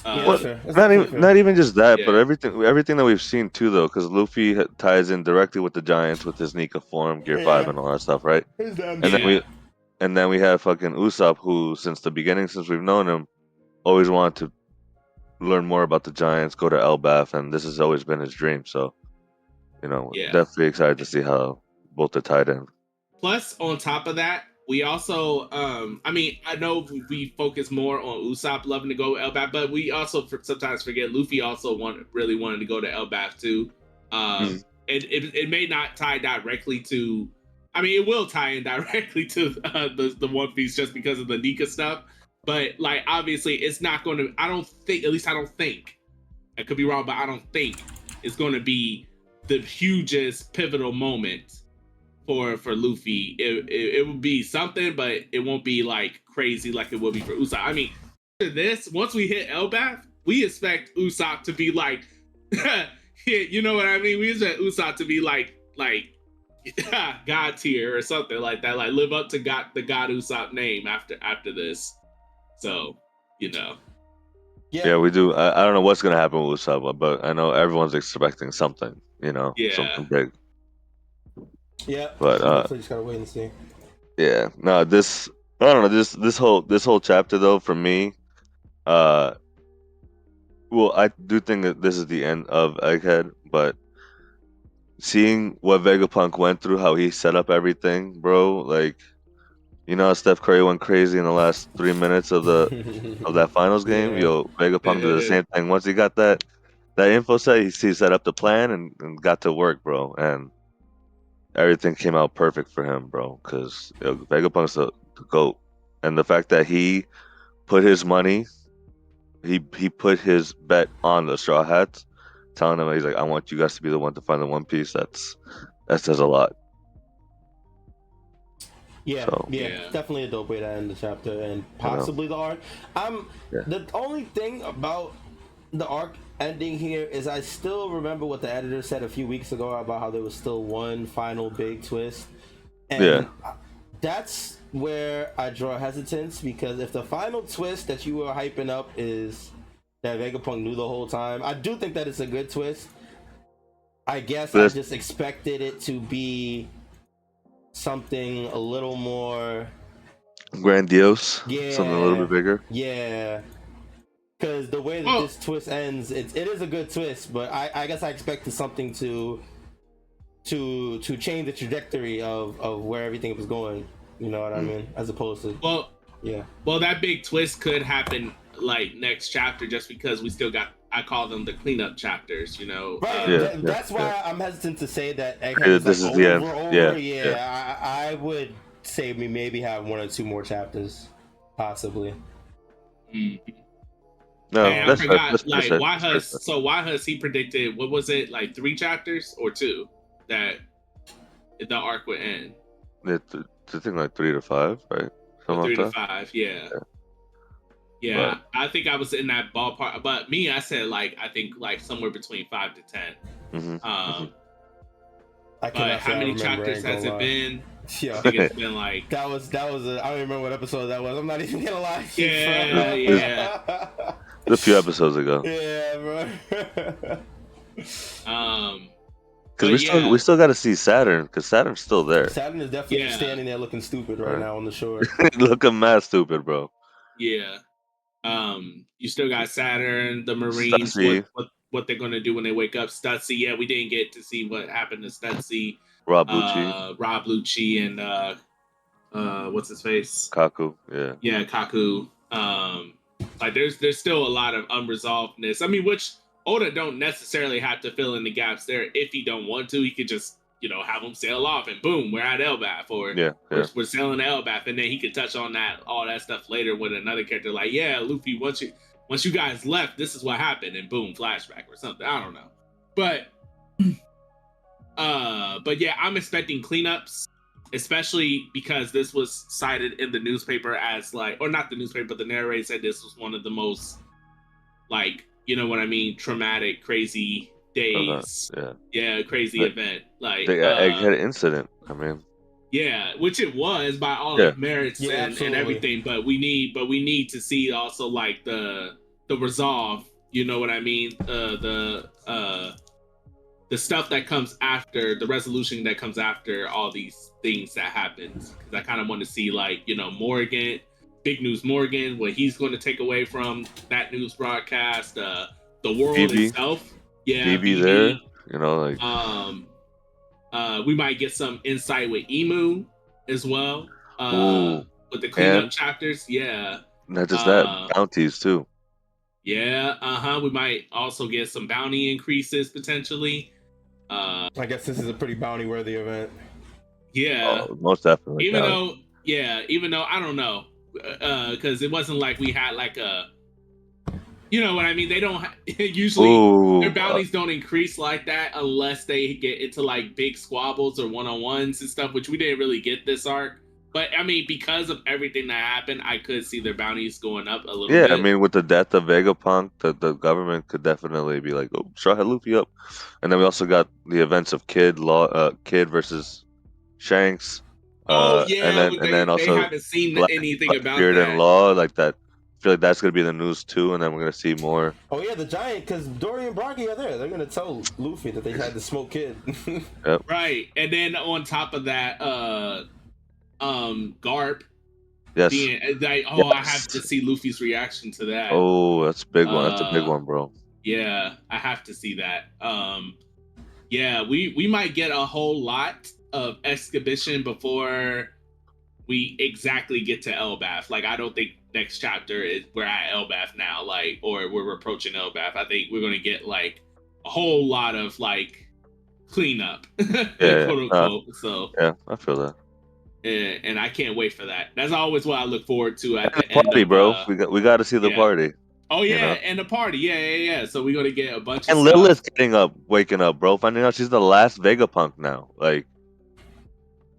Not even just that, but everything that we've seen too, though, because Luffy ties in directly with the Giants with his Nika form, Gear 5, and all that stuff, right? And then we have fucking Usopp, who since the beginning, since we've known him, always wanted to learn more about the Giants, go to Elbaf, and this has always been his dream. So, you know, definitely excited to see how both are tied in. Plus, on top of that, we also, I mean, I know we focus more on Usopp loving to go to Elbaf, but we also sometimes forget Luffy also really wanted to go to Elbaf too. It may not tie directly to, I mean, it will tie in directly to the One Piece just because of the Nika stuff. But, like, obviously, it's not going to, I don't think, I could be wrong, but I don't think it's going to be the hugest pivotal moment for Luffy. It would be something, but it won't be, like, crazy like it will be for Usopp. I mean, after this, once we hit Elbaf, we expect Usopp to be, like, you know what I mean? We expect Usopp to be, like God tier or something like that. Like, live up to the God Usopp name after this. So, you know. Yeah, we do. I don't know what's gonna happen with Usopp, but I know everyone's expecting something. You know, something big. Yeah, but just gotta wait and see. Yeah, no, I don't know. This whole chapter though, for me, well, I do think that this is the end of Egghead, but seeing what Vegapunk went through, how he set up everything, bro, like You know how Steph Curry went crazy in the last 3 minutes of that finals game? Yeah. Yo, Vegapunk did the same thing. Once he got that info set, he set up the plan and got to work, bro. And everything came out perfect for him, bro. Because Vegapunk's the GOAT. And the fact that he put his money, he put his bet on the Straw Hats, telling them, he's like, I want you guys to be the one to find the One Piece. That says a lot. Yeah, So, yeah, definitely a dope way to end the chapter and possibly the arc. The only thing about the arc ending here is I still remember what the editor said a few weeks ago about how there was still one final big twist, and that's where I draw hesitance, because if the final twist that you were hyping up is that Vegapunk knew the whole time, I do think that it's a good twist. I guess I just expected it to be something a little more grandiose, something a little bit bigger. Yeah, because the way that this twist ends, it is a good twist, but I guess I expected something to change the trajectory of where everything was going. You know what I mean? As opposed to well, that big twist could happen like next chapter, just because we still got, I call them the cleanup chapters, you know. Right. That's why I'm hesitant to say that Egghead this is the end. Yeah. I would say we maybe have 1 or 2 more chapters, possibly. No, I forgot. Like Wahus. So Wahus, he predicted, what was it, like 3 chapters or 2 that the arc would end. I think like 3 to 5, right? Or 3 to 5, yeah. I think I was in that ballpark, but me, I said I think somewhere between 5 to 10. But how many chapters has it been? Yeah, I think it's been that was I don't even remember what episode that was. I'm not even gonna lie. Yeah. A few episodes ago. Yeah, bro. Because we still got to see Saturn, because Saturn's still there. Saturn is definitely standing there looking stupid right now on the shore. Looking mad stupid, bro. Yeah. You still got Saturn, the Marines, what they're gonna do when they wake up. Stutzy, yeah, we didn't get to see what happened to Stutzy. Rob Lucci, and what's his face? Kaku, yeah, Kaku. There's still a lot of unresolvedness. I mean, which Oda don't necessarily have to fill in the gaps there. If he don't want to, he could just have them sail off and boom, we're at Elbaf, or we're sailing to Elbaf, and then he could touch on all that stuff later with another character, like, yeah, Luffy, once you guys left, this is what happened, and boom, flashback or something. I don't know, but yeah, I'm expecting cleanups, especially because this was cited in the newspaper as or not the newspaper, but the narrator said this was one of the most traumatic, crazy days. Crazy event, the Egghead incident. I mean, which it was by all merits and everything. But we need to see also the resolve. You know what I mean? The stuff that comes after, the resolution that comes after all these things that happens. Because I kind of want to see Morgan, Big News Morgan, what he's going to take away from that news broadcast, the world itself. Yeah, BB there, we might get some insight with Emu as well, with the cleanup chapters. Yeah, not just that, bounties too. Yeah, we might also get some bounty increases potentially. I guess this is a pretty bounty-worthy event. Yeah, most definitely. Even though I don't know, because it wasn't like we had a. You know what I mean? They don't usually their bounties don't increase like that unless they get into big squabbles or one-on-ones and stuff, which we didn't really get this arc. But I mean, because of everything that happened, I could see their bounties going up a little bit. Yeah, I mean, with the death of Vegapunk, the government could definitely be like, "Oh, Strawhat Luffy up," and then we also got the events of Kid versus Shanks. And then also they haven't seen anything about Blackbeard that. and Law like that. I feel like that's gonna be in the news too, and then we're gonna see more. Oh yeah, the Giant, because Dory and Brocky are there. They're gonna tell Luffy that they had the smoke kid. Right, and then on top of that, Garp. Yes. I have to see Luffy's reaction to that. Oh, that's a big one. That's a big one, bro. Yeah, I have to see that. We might get a whole lot of exhibition before we exactly get to Elbaf. Like, I don't think next chapter is we're at Elbaf now, like, or we're approaching Elbaf. I think we're gonna get like a whole lot of like cleanup, quote unquote. So yeah, I feel that. And I can't wait for that. That's always what I look forward to at the Party, end of. bro. We got to see the party. Oh yeah, you know? and the party, yeah. So we're gonna get a bunch and of Lilith stuff. waking up, bro. Finding out she's the last Vegapunk now. Like,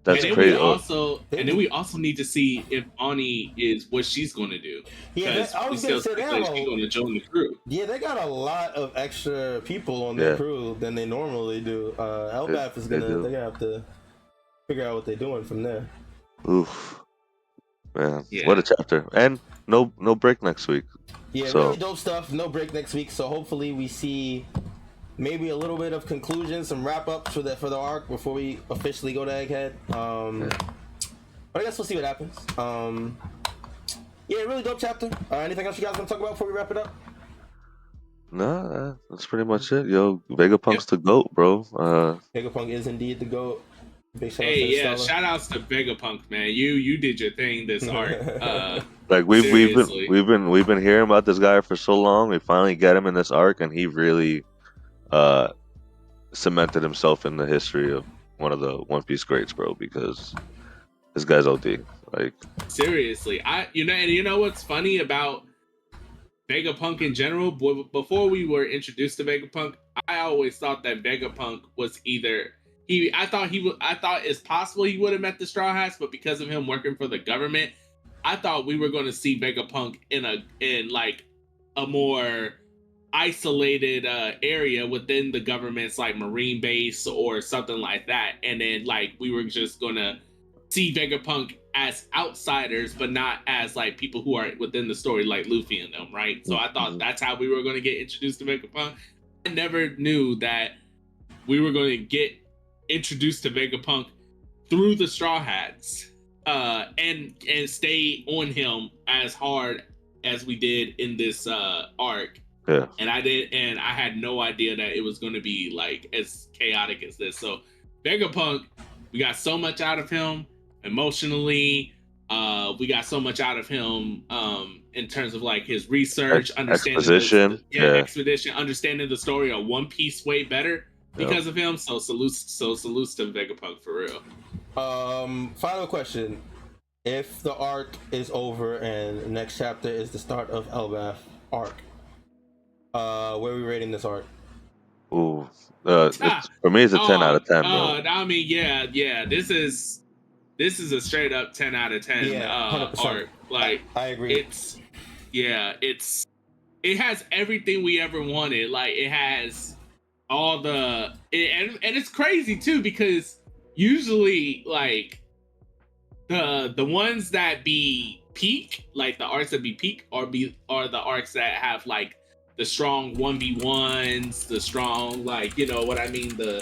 that's and then crazy. We also need to see if Ani is what she's going to do. Yeah, I was gonna say that. She's going to join the crew. Yeah, they got a lot of extra people on their crew than they normally do. Elbaf is they're gonna have to figure out what they're doing from there. Oof, man, what a chapter! And no break next week. Yeah, really dope stuff. No break next week, so hopefully we see maybe a little bit of conclusion, some wrap ups for the arc before we officially go to Egghead. But I guess we'll see what happens. Yeah, really dope chapter. Anything else you guys want to talk about before we wrap it up? No, that's pretty much it. Yo, Vegapunk's the GOAT, bro. Vegapunk is indeed the GOAT. Hey, yeah, shout outs to Vegapunk, man. You did your thing this arc. Like we've been hearing about this guy for so long. We finally get him in this arc, and he really cemented himself in the history of one of the One Piece greats, bro. Because this guy's OD. Like, seriously, you know what's funny about Vegapunk in general? Before we were introduced to Vegapunk, I always thought that Vegapunk was either I thought it's possible he would have met the Straw Hats, but because of him working for the government, I thought we were going to see Vegapunk in like a more isolated area within the government's like marine base or something like that, and then like we were just gonna see Vegapunk as outsiders, but not as like people who are within the story, like Luffy and them, right? So I thought that's how we were going to get introduced to Vegapunk. I never knew that we were going to get introduced to Vegapunk through the Straw Hats, and stay on him as hard as we did in this arc. Yeah. And I had no idea that it was going to be like as chaotic as this. So Vegapunk, we got so much out of him emotionally. We got so much out of him in terms of like his research, understanding expedition, understanding the story of One Piece way better because of him. So salutes to Vegapunk for real. Final question: if the arc is over and the next chapter is the start of Elbaf arc, where are we rating this arc? Ooh, for me, it's a 10 out of 10, bro. I mean, yeah. This is a straight up 10 out of 10 arc. Like, I agree. It has everything we ever wanted. Like, it has all and it's crazy too, because usually like the ones that be peak, like the arcs that be peak are the arcs that have like the strong 1v1s, the strong, like, you know what I mean, the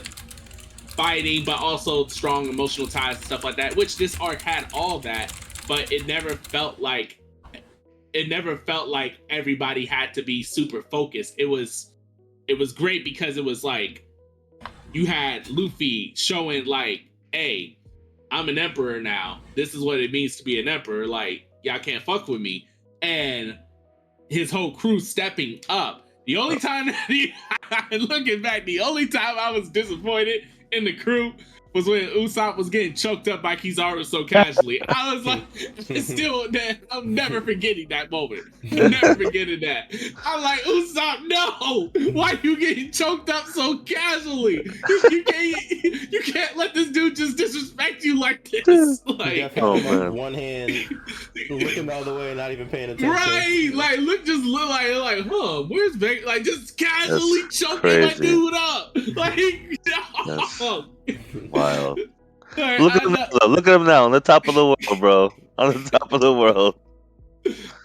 fighting, but also strong emotional ties and stuff like that, which this arc had all that, but it never felt like everybody had to be super focused. It was great because it was like you had Luffy showing like, hey, I'm an emperor now. This is what it means to be an emperor. Like, y'all can't fuck with me. And his whole crew stepping up. The only time looking back, the only time I was disappointed in the crew was when Usopp was getting choked up by Kizaru so casually. I was like, I'm never forgetting that moment. I'm never forgetting that. I'm like, Usopp, no! Why are you getting choked up so casually? You can't let this dude just disrespect you like this. Like, one hand looking all the way, not even paying attention. Right, like look like, huh? Where's Vegas? Like just casually choking my dude up. Like, wild. Look at him now on the top of the world, bro. On the top of the world.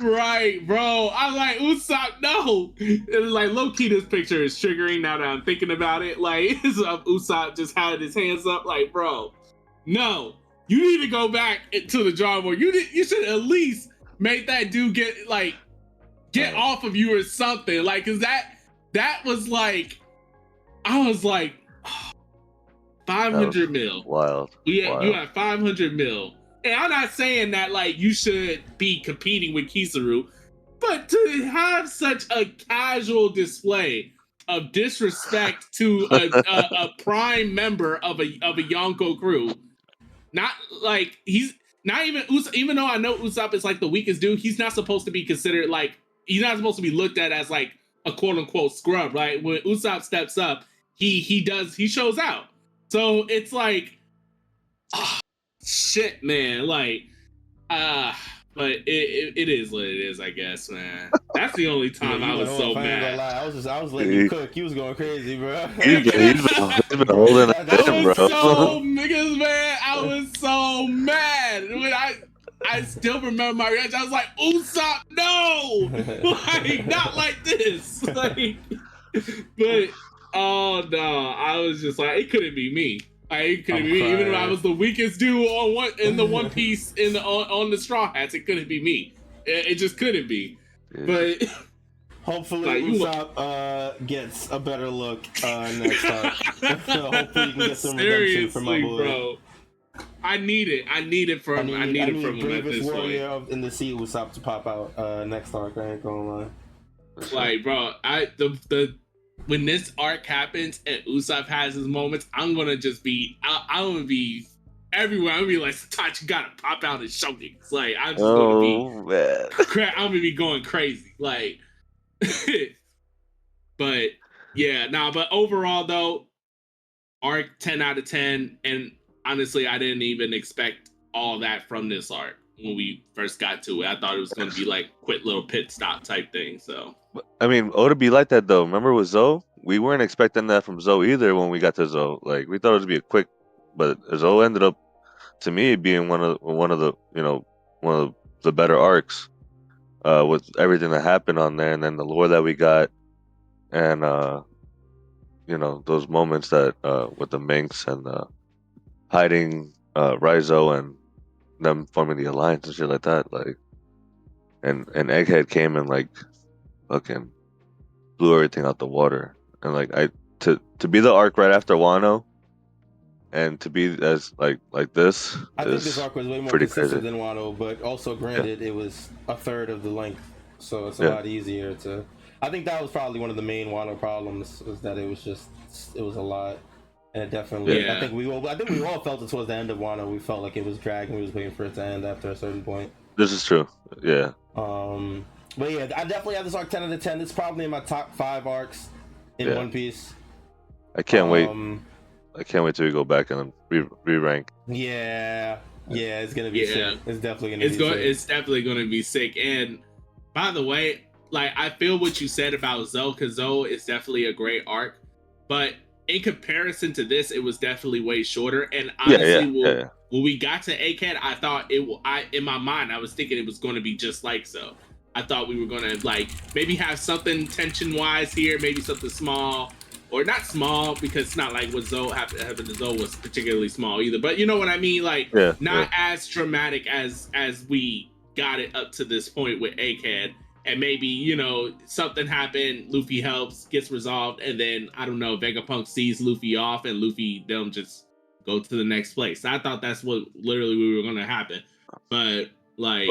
Right, bro. I'm like, Usopp, no. And like low key, this picture is triggering now that I'm thinking about it. Like, Usopp just had his hands up, like, bro, no. You need to go back to the drawing board. You should at least make that dude get off of you or something. Like, cause that was like, I was like, 500 mil. Wild. You had 500 mil. And I'm not saying that like you should be competing with Kizaru, but to have such a casual display of disrespect to a prime member of a Yonko crew, not like he's not even even though I know Usopp is like the weakest dude, he's not supposed to be considered like he's not supposed to be looked at as like a quote unquote scrub, right? When Usopp steps up, he shows out. So it's like, oh, shit, man, like but it is what it is, I guess, man. That's the only time I was so mad. I was letting you cook. You was going crazy, bro. He's been holding it in, bro. Niggas, man, I was so mad when I still remember my reaction. I was like, Usopp, no, like not like this, like. But oh no, I was just like, it couldn't be me. It couldn't be me. Even though I was the weakest dude in the One Piece on the Straw Hats, it couldn't be me. It just couldn't be. But hopefully Usopp gets a better look next time. Hopefully you can get some redemption from my boy. Bro. I need it from him at this warrior point. In the sea, Usopp to pop out next arc. I ain't gonna lie. Like, bro, when this arc happens and Usopp has his moments, I'm gonna just be, I'm gonna be everywhere. I'm gonna be like, Satoshi, you gotta pop out and show me. It's like, I'm just gonna be, I'm gonna be going crazy. Like, but yeah, but overall though, arc 10 out of 10. And honestly, I didn't even expect all that from this arc when we first got to it. I thought it was gonna be like quick little pit stop type thing. So. I mean, Oda be like that though. Remember with Zoe? We weren't expecting that from Zoe either when we got to Zoe. Like we thought it would be a quick, but Zoe ended up, to me, being one of the better arcs, with everything that happened on there, and then the lore that we got, and those moments that with the Minx and hiding Raizo and them forming the alliance and shit like that, like, and Egghead came and like fucking blew everything out the water. And like to be the arc right after Wano, and to be as like this, I think this arc was way more consistent than Wano, but also granted it was a third of the length, so it's a lot easier to. I think that was probably one of the main Wano problems, was that it was a lot, and it definitely. I think we all felt it towards the end of Wano. We felt like it was dragging. We was waiting for it to end after a certain point. This is true. Yeah. But yeah, I definitely have this arc 10 out of 10. It's probably in my top 5 arcs in One Piece. I can't wait. I can't wait till we go back and re-rank. Yeah, it's gonna be sick. It's definitely gonna be sick. It's definitely gonna be sick. And by the way, like, I feel what you said about Zoe, because Zoe is definitely a great arc, but in comparison to this, it was definitely way shorter. And honestly, when we got to Egghead, I thought in my mind, I was thinking it was going to be just like Zoe. I thought we were gonna like maybe have something tension-wise here, maybe something small, or not small, because it's not like what Zoe happened to Zoe was particularly small either. But you know what I mean, like not as dramatic as we got it up to this point with Egghead, and maybe something happened, Luffy helps, gets resolved, and then I don't know, Vegapunk sees Luffy off, and Luffy them just go to the next place. I thought that's what literally we were gonna happen, but like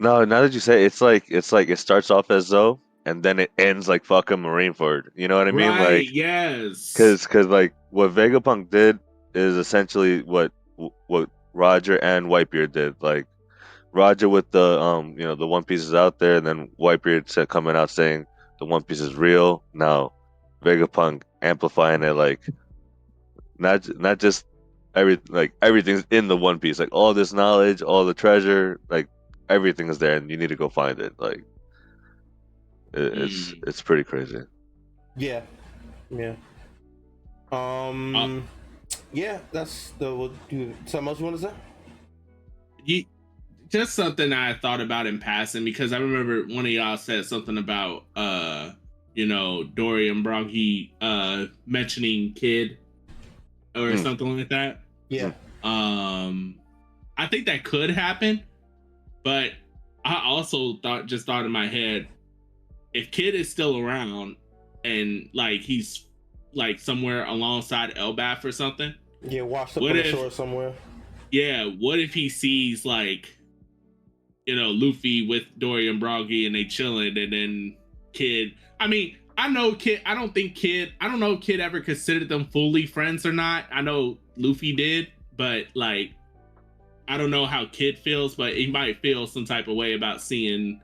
No, now that you say it, it's like it starts off as Zoe and then it ends like fucking Marineford. You know what I mean? Right, like, yes. Because like what Vegapunk did is essentially what Roger and Whitebeard did. Like Roger with the the One Piece is out there, and then Whitebeard said coming out saying the One Piece is real. Now Vegapunk amplifying it, like not just everything's in the One Piece, like all this knowledge, all the treasure, like everything is there, and you need to go find it. Like it's pretty crazy. Yeah. That's the. Something else you want to say? Just something I thought about in passing, because I remember one of y'all said something about Dorian Bronchi mentioning Kid or something like that. Yeah. I think that could happen, but I also thought in my head, if Kid is still around and like he's like somewhere alongside Elbaf or something. Yeah, washed up on the shore somewhere. yeah, what if he sees like, you know, Luffy with Dory and Broggy and they chilling, and then Kid. I mean, I know Kid. I don't know if Kid ever considered them fully friends or not. I know Luffy did, but like, I don't know how Kid feels, but he might feel some type of way about seeing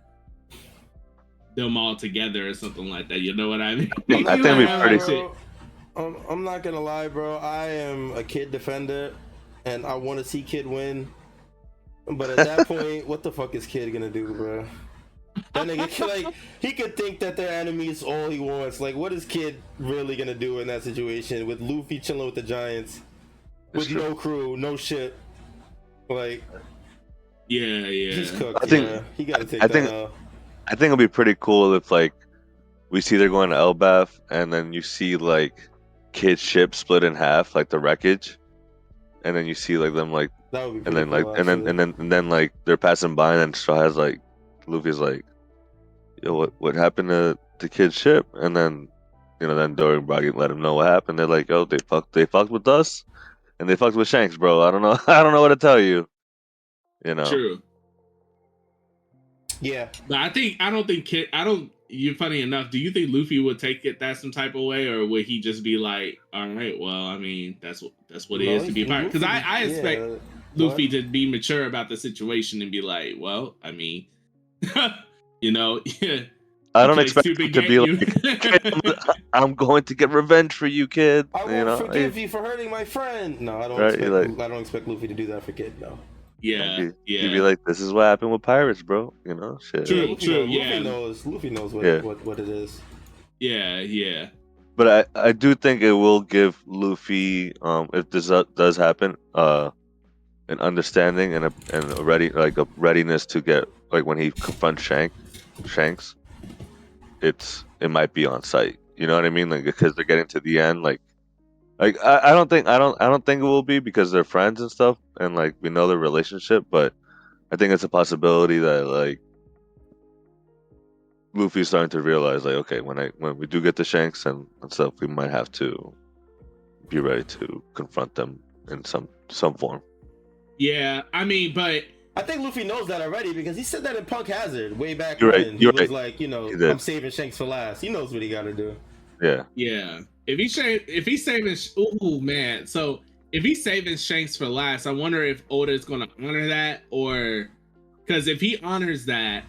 them all together or something like that. You know what I mean? I think it'd be pretty. Bro, I'm not gonna lie, bro. I am a Kid defender, and I want to see Kid win. But at that point, what the fuck is Kid gonna do, bro? That nigga, like, he could think that their enemy is all he wants. Like, what is Kid really gonna do in that situation with Luffy chilling with the Giants, with no crew, no shit? Like, yeah, he's cooked. I think he gotta take I that think out. I think it'll be pretty cool if like we see they're going to Elbaf, and then you see like Kid's ship split in half, like the wreckage, and then you see like them like, That would be and pretty then cool, like, and then like they're passing by, and then Straw has like Luffy's like, yo, what happened to Kid's ship? And then, you know, then Dory and Broggy let him know what happened. They're like, yo, they fucked with us, and they fucked with Shanks, bro. I don't know, I don't know what to tell you. You know. True. Yeah, But I don't think Kid. You're funny enough. Do you think Luffy would take it that some type of way, or would he just be like, "All right, well, I mean, that's what it is to be a pirate"? Because I expect Luffy to be mature about the situation and be like, "Well, I mean, you know, yeah." I don't expect him to be like, Kid, I'm going to get revenge for you, kid. I won't forgive you for hurting my friend. No, I don't expect Luffy to do that for Kid. No. Yeah, You'd be like, this is what happened with pirates, bro. You know, shit. True. Luffy knows what it is. Yeah. But I do think it will give Luffy, if this does happen, an understanding and a readiness to get, like, when he confronts Shanks, it might be on sight. You know what I mean? Like, because they're getting to the end, like I don't think it will be, because they're friends and stuff, and like we know their relationship, but I think it's a possibility that like Luffy's starting to realize, like, okay, when we do get to Shanks and stuff, we might have to be ready to confront them in some form. Yeah, I mean, but I think Luffy knows that already, because he said that in Punk Hazard way back You're when. right, He was like, you know, I'm saving Shanks for last. He knows what he got to do. Yeah. If he's saving, ooh man. So if he's saving Shanks for last, I wonder if Oda is going to honor that, or because if he honors that,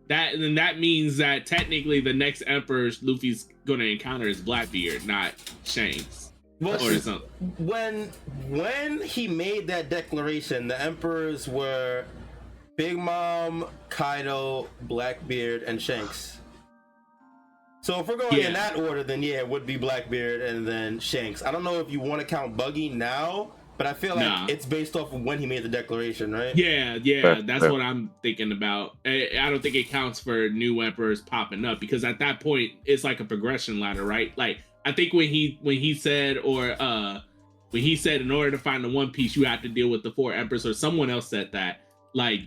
then that means that technically the next emperor Luffy's going to encounter is Blackbeard, not Shanks. Well, or something. When he made that declaration, the emperors were Big Mom, Kaido, Blackbeard, and Shanks. So if we're going in that order, then yeah, it would be Blackbeard and then Shanks. I don't know if you want to count Buggy now, but I feel like it's based off of when he made the declaration, right? Yeah, that's what I'm thinking about. I don't think it counts for new emperors popping up, because at that point it's like a progression ladder, right? Like I think when he said in order to find the One Piece you have to deal with the 4 emperors, or someone else said that, like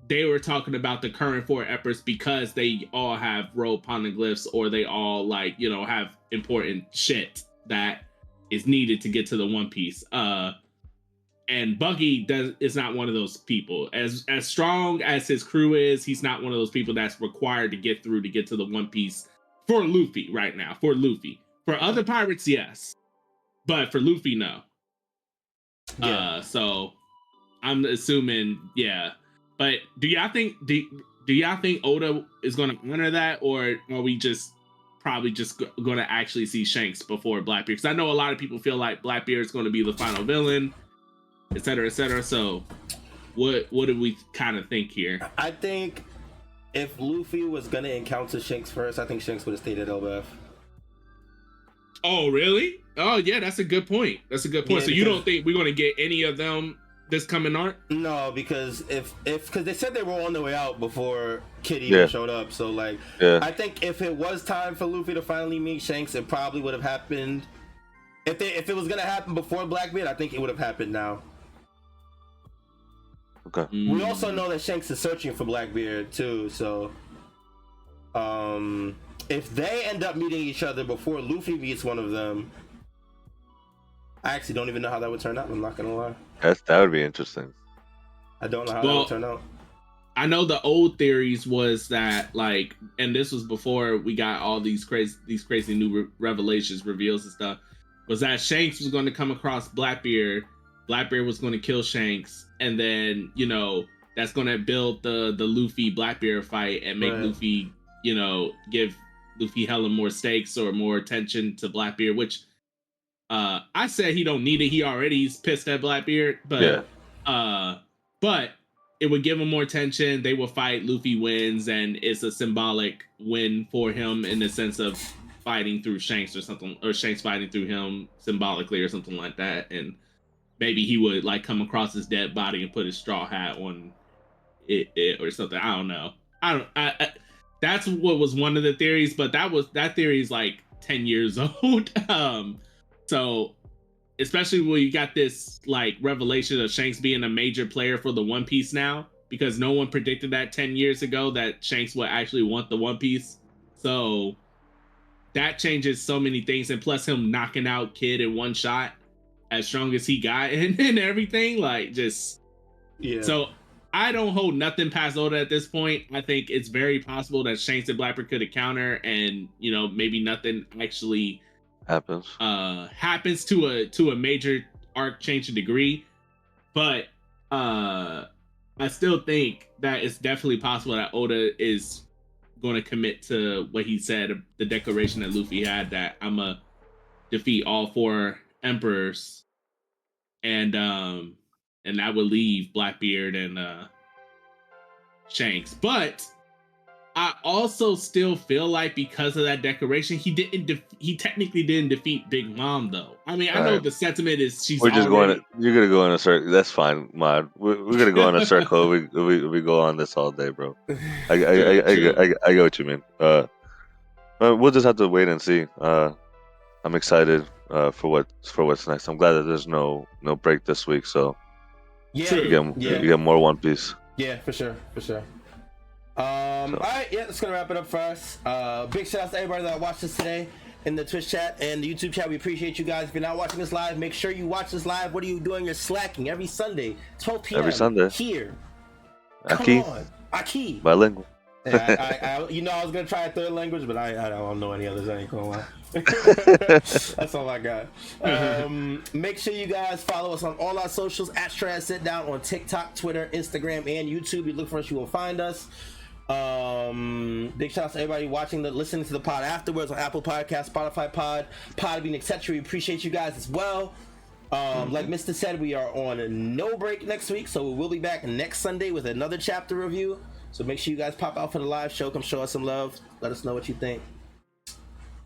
they were talking about the current 4 emperors because they all have royal poneglyphs, or they all, like, you know, have important shit that is needed to get to the One Piece. And Buggy is not one of those people. As strong as his crew is, he's not one of those people that's required to get through to get to the One Piece for Luffy right now. For Luffy. For other pirates, yes. But for Luffy, no. Yeah. So I'm assuming, yeah. But do y'all think Oda is going to honor that, or are we probably just going to actually see Shanks before Blackbeard? Because I know a lot of people feel like Blackbeard is going to be the final villain, etc., etc. So, what do we kind of think here? I think if Luffy was going to encounter Shanks first, I think Shanks would have stayed at Elbaf. Oh, really? Oh, yeah, that's a good point. Yeah, so you don't think we're going to get any of them this coming arc? No, because because they said they were on their way out before Kid even showed up. So like, I think if it was time for Luffy to finally meet Shanks, it probably would have happened. If it was gonna happen before Blackbeard, I think it would have happened now. Okay. We also know that Shanks is searching for Blackbeard too. So, if they end up meeting each other before Luffy meets one of them, I actually don't even know how that would turn out. I'm not gonna lie. That would be interesting. I don't know how that would turn out. I know the old theories was that like, and this was before we got all these crazy new revelations, reveals and stuff, was that Shanks was going to come across Blackbeard. Blackbeard was going to kill Shanks, and then that's going to build the Luffy Blackbeard fight and make Luffy give Luffy hella more stakes or more attention to Blackbeard, which I said he don't need it. He already's pissed at Blackbeard, but but it would give him more attention. They will fight. Luffy wins, and it's a symbolic win for him in the sense of fighting through Shanks or something, or Shanks fighting through him symbolically or something like that. And maybe he would like come across his dead body and put his straw hat on it or something. I don't know. I that's what was one of the theories, but that theory is like 10 years old. So especially when you got this like revelation of Shanks being a major player for the One Piece now, because no one predicted that 10 years ago that Shanks would actually want the One Piece. So that changes so many things, and plus him knocking out Kid in one shot as strong as he got and everything, like just So I don't hold nothing past Oda at this point. I think it's very possible that Shanks and Blackbeard could encounter, and maybe nothing actually happens to a major arc change degree, but I still think that it's definitely possible that Oda is going to commit to what he said, the declaration that Luffy had, that I'm gonna defeat all 4 emperors, and that would leave Blackbeard and Shanks. But I also still feel like because of that declaration, he technically didn't defeat Big Mom, though. I mean, I know the sentiment is you're gonna go in a circle. That's fine, Mod. We're gonna go in a circle. we go on this all day, bro. I get what you mean. We'll just have to wait and see. I'm excited for what's next. I'm glad that there's no break this week, so you get more One Piece. Yeah, for sure. All right, that's gonna wrap it up for us. Big shout out to everybody that watched us today in the Twitch chat and the YouTube chat. We appreciate you guys. If you're not watching us live, make sure you watch us live. What are you doing? You're slacking every Sunday, 12 p.m. Every Sunday here. Aki. Come on, Aki. Bilingual. I was gonna try a third language, but I don't know any others. I ain't gonna lie. That's all I got. Make sure you guys follow us on all our socials at Strawhat Sitdown on TikTok, Twitter, Instagram, and YouTube. You look for us, you will find us. Big shout out to everybody listening to the pod afterwards on Apple Podcasts, Spotify Podbean, etc. We appreciate you guys as well. Like Mr. said, we are on no break next week, so we will be back next Sunday with another chapter review. So make sure you guys pop out for the live show. Come show us some love. Let us know what you think.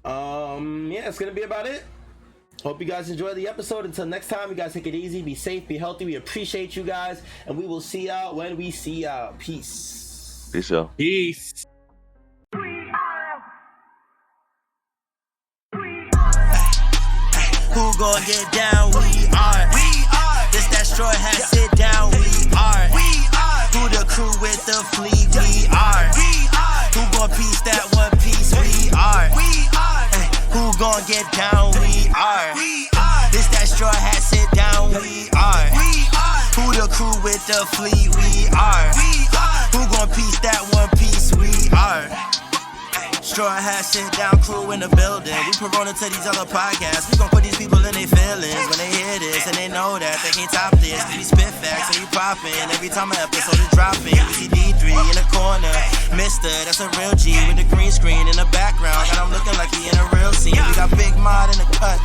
It's gonna be about it. Hope you guys enjoyed the episode. Until next time, you guys take it easy, be safe, be healthy. We appreciate you guys, and we will see y'all when we see y'all. Peace. Peace out. Peace. Who gon' get down? We are. This that Strawhat Sitdown. We are. Who the crew with the fleet? We are. Who gon' piece that One Piece? We are. Who gon' get down? We are. This that Strawhat Sitdown. We are. Who the crew with the fleet? We are. Who gon' piece that One Piece? We are. Strawhat Sitdown crew in the building. We Corona to these other podcasts. We gon' put these people in their feelings when they hear this, and they know that they can't top this. We spit facts and we poppin' every time an episode is dropping. We see D3 in the corner, Mister, that's a real G with the green screen in the background. And I'm looking like he in a real scene. We got Big Mod in the cut,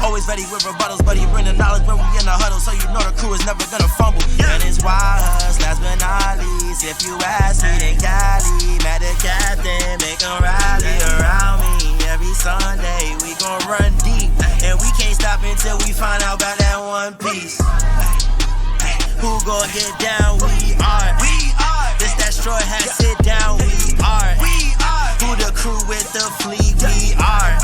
always ready with rebuttals, but he bring the knowledge when we in the huddle, so you know the crew is never gonna fumble. And it's wise, last but not least, if you ask me, then Cali, mad the captain, make him rally around me. Every Sunday we gon' run deep, and we can't stop until we find out about that One Piece. Who gon' get down? We are. This that Strawhat Sitdown. We are. Who the crew with the fleet? We are.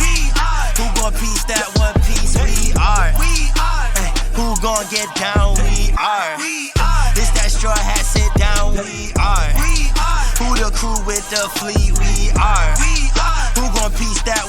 Who gon' piece that One Piece? We are. Who gon' get down? We are. This that Strawhat Sitdown. We are. Who the crew with the fleet? We are. Who gon' piece that